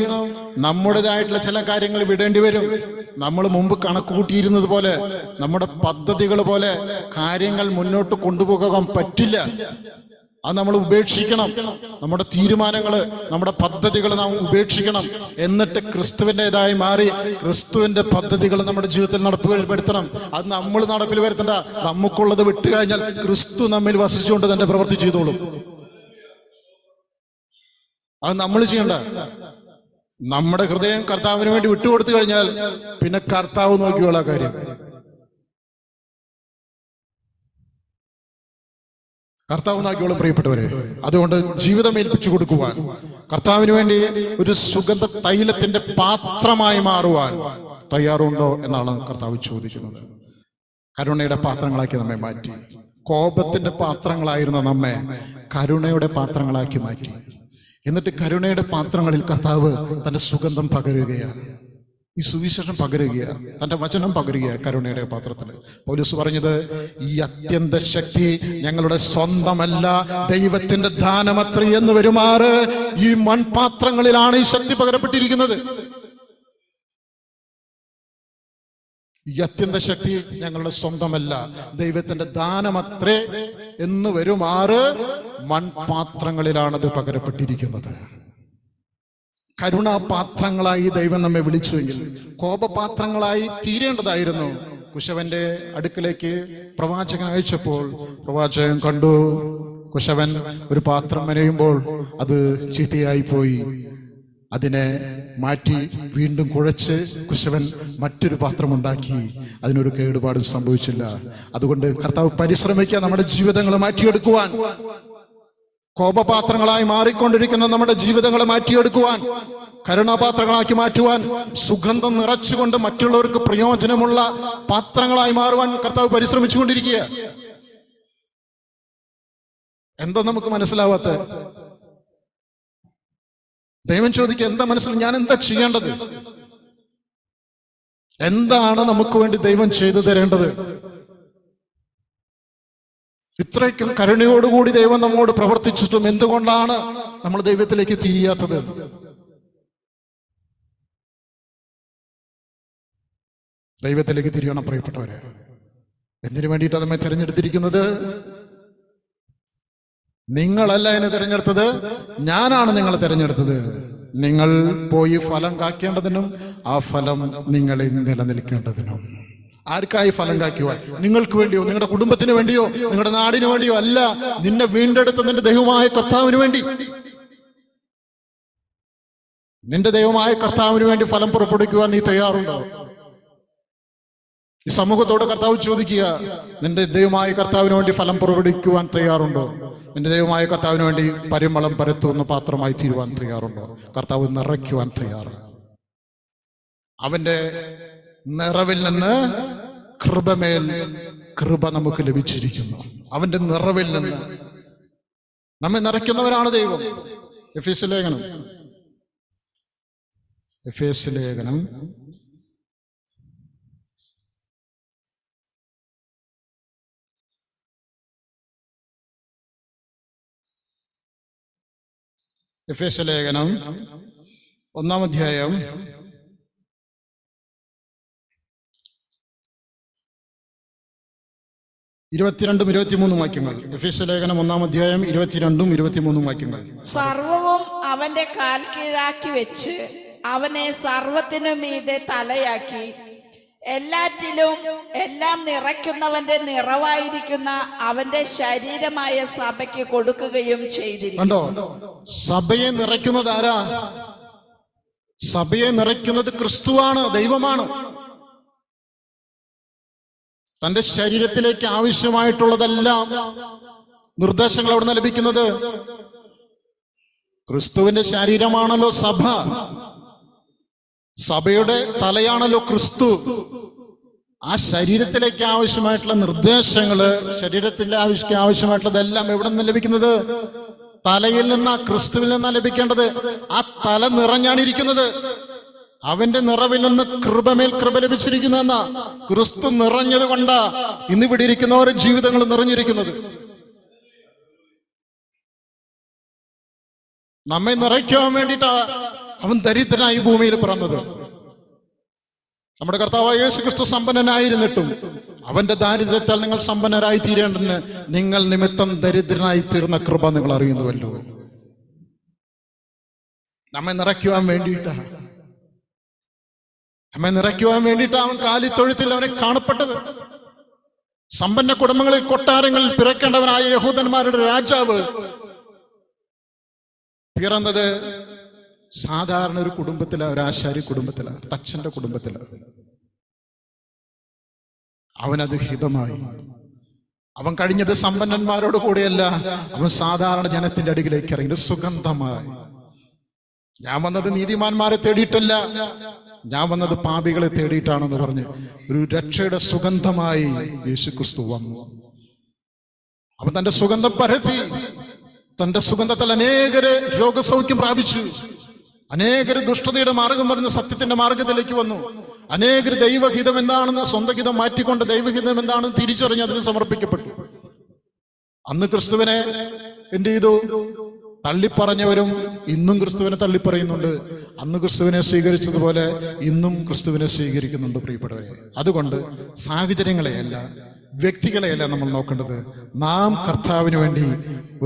നമ്മുടേതായിട്ടുള്ള ചില കാര്യങ്ങൾ വിടേണ്ടി വരും. നമ്മൾ മുമ്പ് കണക്കുകൂട്ടിയിരുന്നത് പോലെ, നമ്മുടെ പദ്ധതികൾ പോലെ കാര്യങ്ങൾ മുന്നോട്ട് കൊണ്ടുപോകാൻ പറ്റില്ല. അത് നമ്മൾ ഉപേക്ഷിക്കണം. നമ്മുടെ തീരുമാനങ്ങൾ, നമ്മുടെ പദ്ധതികൾ നാം ഉപേക്ഷിക്കണം. എന്നിട്ട് ക്രിസ്തുവിൻ്റെതായി മാറി ക്രിസ്തുവിന്റെ പദ്ധതികൾ നമ്മുടെ ജീവിതത്തിൽ നടപ്പിൽപ്പെടുത്തണം. അത് നമ്മൾ നടപ്പിൽ വരുത്തണ്ട. നമുക്കുള്ളത് വിട്ടു കഴിഞ്ഞാൽ ക്രിസ്തു നമ്മിൽ വസിച്ചുകൊണ്ട് തന്റെ പ്രവൃത്തി ചെയ്തോളും. അത് നമ്മൾ ചെയ്യണ്ട. നമ്മുടെ ഹൃദയം കർത്താവിന് വേണ്ടി വിട്ടുകൊടുത്തു കഴിഞ്ഞാൽ പിന്നെ കർത്താവ് നോക്കിയുള്ള കാര്യം. കർത്താവ് നോക്കിയോളും പ്രിയപ്പെട്ടവരെ. അതുകൊണ്ട് ജീവിതം ഏൽപ്പിച്ചു കൊടുക്കുവാൻ, കർത്താവിന് വേണ്ടി ഒരു സുഗന്ധ തൈലത്തിന്റെ പാത്രമായി മാറുവാൻ തയ്യാറുണ്ടോ എന്നാണ് കർത്താവ് ചോദിക്കുന്നത്. കരുണയുടെ പാത്രങ്ങളാക്കി നമ്മെ മാറ്റി. കോപത്തിന്റെ പാത്രങ്ങളായിരുന്ന നമ്മെ കരുണയുടെ പാത്രങ്ങളാക്കി മാറ്റി. എന്നിട്ട് കരുണയുടെ പാത്രങ്ങളിൽ കർത്താവ് തന്റെ സുഗന്ധം പകരുകയാണ്. ഈ സുവിശേഷം പകരുകയാണ്, തന്റെ വചനം പകരുകയാണ് കരുണയുടെ പാത്രത്തിൽ. പൗലോസ് പറഞ്ഞത്, ഈ അത്യന്ത ശക്തി ഞങ്ങളുടെ സ്വന്തമല്ല, ദൈവത്തിന്റെ ദാനമത്രേ എന്ന് വരുമാറ് ഈ മൺപാത്രങ്ങളിലാണ് ഈ ശക്തി പകരപ്പെട്ടിരിക്കുന്നത്. ഈ അത്യന്ത ശക്തി ഞങ്ങളുടെ സ്വന്തമല്ല, ദൈവത്തിന്റെ ദാനമത്രേ എന്ന് വരുമാറ് മൺപാത്രങ്ങളിലാണത് പകരപ്പെട്ടിരിക്കുന്നത്. കരുണാപാത്രങ്ങളായി ദൈവം നമ്മെ വിളിച്ചുവെങ്കിൽ കോപപാത്രങ്ങളായി തീരേണ്ടതായിരുന്നു. കുശവന്റെ അടുക്കലേക്ക് പ്രവാചകൻ അയച്ചപ്പോൾ പ്രവാചകൻ കണ്ടു, കുശവൻ ഒരു പാത്രം മെനയുമ്പോൾ അത് ചീത്തയായി പോയി. അതിനെ മാറ്റി വീണ്ടും കുഴച്ച് കുശവൻ മറ്റൊരു പാത്രം ഉണ്ടാക്കി. അതിനൊരു കേടുപാടും സംഭവിച്ചില്ല. അതുകൊണ്ട് കർത്താവ് പരിശ്രമിക്കുക നമ്മുടെ ജീവിതങ്ങൾ മാറ്റിയെടുക്കുവാൻ, കോപപാത്രങ്ങളായി മാറിക്കൊണ്ടിരിക്കുന്ന നമ്മുടെ ജീവിതങ്ങളെ മാറ്റിയെടുക്കുവാൻ, കരുണാപാത്രങ്ങളാക്കി മാറ്റുവാൻ, സുഗന്ധം നിറച്ചുകൊണ്ട് മറ്റുള്ളവർക്ക് പ്രയോജനമുള്ള പാത്രങ്ങളായി മാറുവാൻ കർത്താവ് പരിശ്രമിച്ചുകൊണ്ടിരിക്കുക. എന്താ നമുക്ക് മനസ്സിലാവാത്ത? ദൈവം ചോദിക്കുക, എന്താ മനസ്സിലായി? ഞാൻ എന്താ ചെയ്യേണ്ടത്? എന്താണ് നമുക്ക് വേണ്ടി ദൈവം ചെയ്തു തരേണ്ടത്? ഇത്രയ്ക്കും കരുണയോടുകൂടി ദൈവം നമ്മോട് പ്രവർത്തിച്ചിട്ടും എന്തുകൊണ്ടാണ് നമ്മൾ ദൈവത്തിലേക്ക് തിരിയാത്തത്? ദൈവത്തിലേക്ക് തിരിയണം പ്രിയപ്പെട്ടവരെ. എന്തിനു വേണ്ടിയിട്ട് നമ്മെ തിരഞ്ഞെടുത്തിരിക്കുന്നത്? നിങ്ങളല്ല എന്നെ തിരഞ്ഞെടുത്തത്, ഞാനാണ് നിങ്ങളെ തിരഞ്ഞെടുത്തത്. നിങ്ങൾ പോയി ഫലം കാക്കേണ്ടതിനും ആ ഫലം നിങ്ങളിൽ നിലനിൽക്കേണ്ടതിനും. ആർക്കായി ഫലം കാക്കുവാൻ? നിങ്ങൾക്ക് വേണ്ടിയോ, നിങ്ങളുടെ കുടുംബത്തിന് വേണ്ടിയോ, നിങ്ങളുടെ നാടിന് വേണ്ടിയോ അല്ല. നിന്നെ വീണ്ടെടുത്ത നിന്റെ ദൈവമായ കർത്താവിന് വേണ്ടി. നിന്റെ ദൈവമായ കർത്താവിന് വേണ്ടി ഫലം പുറപ്പെടുവിക്കുവാൻ നീ തയ്യാറുണ്ടോ? ഈ സമൂഹത്തോട് കർത്താവ് ചോദിക്കുക, നിന്റെ ദൈവമായ കർത്താവിന് വേണ്ടി ഫലം പുറപ്പെടുവിക്കുവാൻ തയ്യാറുണ്ടോ? നിന്റെ ദൈവമായ കർത്താവിന് വേണ്ടി പരിമളം പരത്തുന്ന പാത്രമായി തീരുവാൻ തയ്യാറുണ്ടോ? കർത്താവ് നിറയ്ക്കുവാൻ തയ്യാറാണ്. അവന്റെ നിറവിൽ നിന്ന് കൃപമേൽ കൃപ നമുക്ക് ലഭിച്ചിരിക്കുന്നു. അവന്റെ നിറവിൽ നിന്ന് നമ്മെ നിറയ്ക്കുന്നവരാണ് ദൈവം. എഫേസ്യ ലേഖനം 1-ാം അധ്യായം 22-23 വാക്യങ്ങൾ. എഫേസ്യ ലേഖനം 1-ാം അധ്യായം 22-23 വാക്യങ്ങൾ. സർവവും അവന്റെ കാൽ കീഴാക്കി വെച്ച് അവനെ സർവത്തിനു മീതെ തലയാക്കി എല്ലാറ്റിലും എല്ലാം നിറയ്ക്കുന്നവന്റെ നിറവായിരിക്കുന്ന അവന്റെ ശരീരമായ സഭയ്ക്ക് കൊടുക്കുകയും ചെയ്തിരിക്കുന്നു. കണ്ടോ? സഭയെ നിറയ്ക്കുന്നത് ആരാ? സഭയെ നിറയ്ക്കുന്നത് ക്രിസ്തുവാണ്, ദൈവമാണ്. തന്റെ ശരീരത്തിലേക്ക് ആവശ്യമായിട്ടുള്ളതെല്ലാം നിർദ്ദേശങ്ങൾ എവിടെ നിന്ന് ലഭിക്കുന്നത്? ക്രിസ്തുവിന്റെ ശരീരമാണല്ലോ സഭ. സഭയുടെ തലയാണല്ലോ ക്രിസ്തു. ആ ശരീരത്തിലേക്ക് ആവശ്യമായിട്ടുള്ള നിർദ്ദേശങ്ങള്, ശരീരത്തിൽ ആവശ്യമായിട്ടുള്ളതെല്ലാം എവിടെ നിന്ന് ലഭിക്കുന്നത്? തലയിൽ നിന്നാ, ക്രിസ്തുവിൽ നിന്നാ ലഭിക്കേണ്ടത്. ആ തല നിറഞ്ഞാണ് ഇരിക്കുന്നത്. അവന്റെ നിറവിൽ നിന്ന് കൃപമേൽ കൃപ ലഭിച്ചിരിക്കുന്ന ക്രിസ്തു നിറഞ്ഞത് കൊണ്ടാ ഇന്നിവിടെ ഇരിക്കുന്നവരുടെ ജീവിതങ്ങൾ നിറഞ്ഞിരിക്കുന്നത്. നമ്മെ നിറയ്ക്കാൻ വേണ്ടിയിട്ടാ അവൻ ദരിദ്രനായി ഭൂമിയിൽ പിറന്നത്. നമ്മുടെ കർത്താവായ യേശു ക്രിസ്തു സമ്പന്നനായിരുന്നിട്ടും അവന്റെ ദാരിദ്ര്യത്താൽ നിങ്ങൾ സമ്പന്നരായി തീരേണ്ടതിന് നിങ്ങൾ നിമിത്തം ദരിദ്രനായി തീർന്ന കൃപ നിങ്ങൾ അറിയുന്നുവല്ലോ. നമ്മെ നിറയ്ക്കുവാൻ വേണ്ടിയിട്ടാണ് അവൻ കാലിത്തൊഴുത്തിൽ അവനെ കാണപ്പെട്ടത്. സമ്പന്ന കുടുംബങ്ങളിൽ കൊട്ടാരങ്ങളിൽ പിറക്കേണ്ടവനായ യഹൂദന്മാരുടെ രാജാവ് പിറന്നത് സാധാരണ ഒരു കുടുംബത്തിലാണ്, ഒരു ആശാരി കുടുംബത്തിലാണ്, തച്ചന്റെ കുടുംബത്തിലാണ്. അവനത് ഹിതമായി. അവൻ കഴിഞ്ഞത് സമ്പന്നന്മാരോട് കൂടെയല്ല, അവൻ സാധാരണ ജനത്തിന്റെ അടിയിലേക്ക് ഇറങ്ങി സുഗന്ധമായി. ഞാൻ വന്നത് നീതിമാന്മാരെ തേടിയിട്ടല്ല, ഞാൻ വന്നത് പാപികളെ തേടിയിട്ടാണെന്ന് പറഞ്ഞ് ഒരു രക്ഷയുടെ സുഗന്ധമായി യേശു ക്രിസ്തു വന്നു. അവൻ തന്റെ സുഗന്ധം പരത്തി. തന്റെ സുഗന്ധത്തിൽ അനേകര് രോഗസൗഖ്യം പ്രാപിച്ചു. അനേകര് ദുഷ്ടതയുടെ മാർഗം പറഞ്ഞ് സത്യത്തിന്റെ മാർഗത്തിലേക്ക് വന്നു. അനേകര് ദൈവഹിതം എന്താണെന്ന് സ്വന്തം ഹിതം മാറ്റിക്കൊണ്ട് ദൈവഹിതം എന്താണെന്ന് തിരിച്ചറിഞ്ഞ് അതിന് സമർപ്പിക്കപ്പെട്ടു. അന്ന് ക്രിസ്തുവിനെ എന്ത് ചെയ്തു? തള്ളിപ്പറഞ്ഞവരും ഇന്നും ക്രിസ്തുവിനെ തള്ളിപ്പറയുന്നുണ്ട്. അന്ന് ക്രിസ്തുവിനെ സ്വീകരിച്ചതുപോലെ ഇന്നും ക്രിസ്തുവിനെ സ്വീകരിക്കുന്നുണ്ട് പ്രിയപ്പെട്ടവരെ. അതുകൊണ്ട് സാഹചര്യങ്ങളെയല്ല, വ്യക്തികളെയല്ല നമ്മൾ നോക്കേണ്ടത്. നാം കർത്താവിന് വേണ്ടി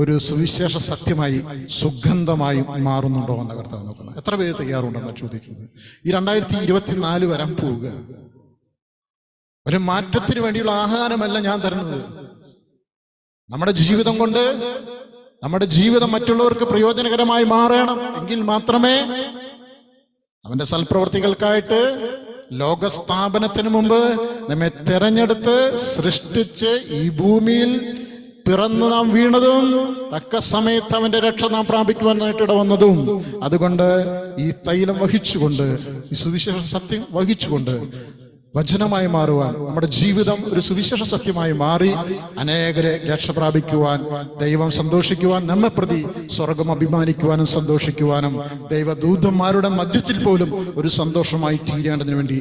ഒരു സുവിശേഷ സത്യമായി സുഗന്ധമായി മാറുന്നുണ്ടോ എന്ന കർത്താവ് നോക്കുന്നത്. എത്ര പേര് തയ്യാറുണ്ടെന്നാണ് ചോദിക്കുന്നത്. ഈ 2024 വരാൻ പോവുക. ഒരു മാറ്റത്തിന് വേണ്ടിയുള്ള ആഹ്വാനമല്ല ഞാൻ തരുന്നത്. നമ്മുടെ ജീവിതം കൊണ്ട് നമ്മുടെ ജീവിതം മറ്റുള്ളവർക്ക് പ്രയോജനകരമായി മാറണം. എങ്കിൽ മാത്രമേ അവന്റെ സൽപ്രവർത്തികൾക്കായിട്ട് ലോകസ്ഥാപനത്തിന് മുമ്പ് നമ്മെ തെരഞ്ഞെടുത്ത് സൃഷ്ടിച്ച് ഈ ഭൂമിയിൽ പിറന്നു നാം വീണതും തക്ക സമയത്ത് അവന്റെ രക്ഷ നാം പ്രാപിക്കുവാനായിട്ട് ഇടവന്നതും. അതുകൊണ്ട് ഈ തൈലം വഹിച്ചുകൊണ്ട്, ഈ സുവിശേഷ സത്യം വഹിച്ചുകൊണ്ട് വചനമായി മാറുവാൻ, നമ്മുടെ ജീവിതം ഒരു സുവിശേഷ സത്യമായി മാറി അനേകരെ രക്ഷ പ്രാപിക്കുവാൻ, ദൈവം സന്തോഷിക്കുവാൻ, നമ്മെ പ്രതി സ്വർഗം അഭിമാനിക്കുവാനും സന്തോഷിക്കുവാനും ദൈവദൂതന്മാരുടെ മധ്യത്തിൽ പോലും ഒരു സന്തോഷമായി തീരേണ്ടതിന് വേണ്ടി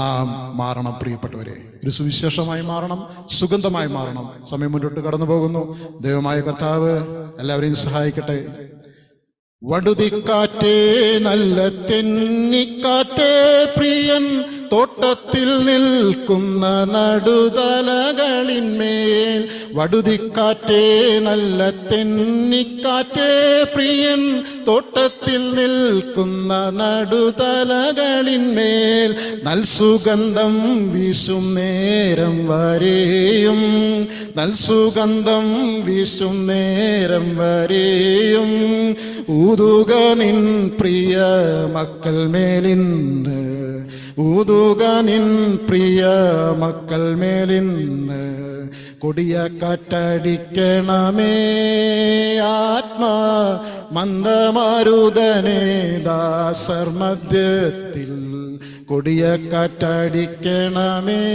നാം മാറണം പ്രിയപ്പെട്ടവരെ. ഒരു സുവിശേഷമായി മാറണം, സുഗന്ധമായി മാറണം. സമയം മുന്നോട്ട് കടന്നു പോകുന്നു. ദൈവമായ കർത്താവ് എല്ലാവരെയും സഹായിക്കട്ടെ. വടുതിക്കാറ്റേ നല്ല തെന്നിക്കാറ്റേ പ്രിയൻ തോട്ടത്തിൽ നിൽക്കുന്ന നടുതലകളിന്മേൽ. വടുതിക്കാറ്റേ നല്ല തെന്നിക്കാറ്റേ പ്രിയൻ തോട്ടത്തിൽ നിൽക്കുന്ന നടുതലകളിന്മേൽ. നൽസുഗന്ധം വീശും നേരം വരെയും, നൽസുഗന്ധം വീശും നേരം വരെയും ഊതുക നിൻ പ്രിയ മക്കൾ മേലിന്ന്, ഊതുക നിൻ പ്രിയ മക്കൾ മേലിന്ന്. കൊടിയ കാറ്റടിക്കണമേ ആത്മാ മന്ദമാരുതനേ ദാസർ മധ്യത്തിൽ. കൊടിയ കാറ്റടിക്കണമേ.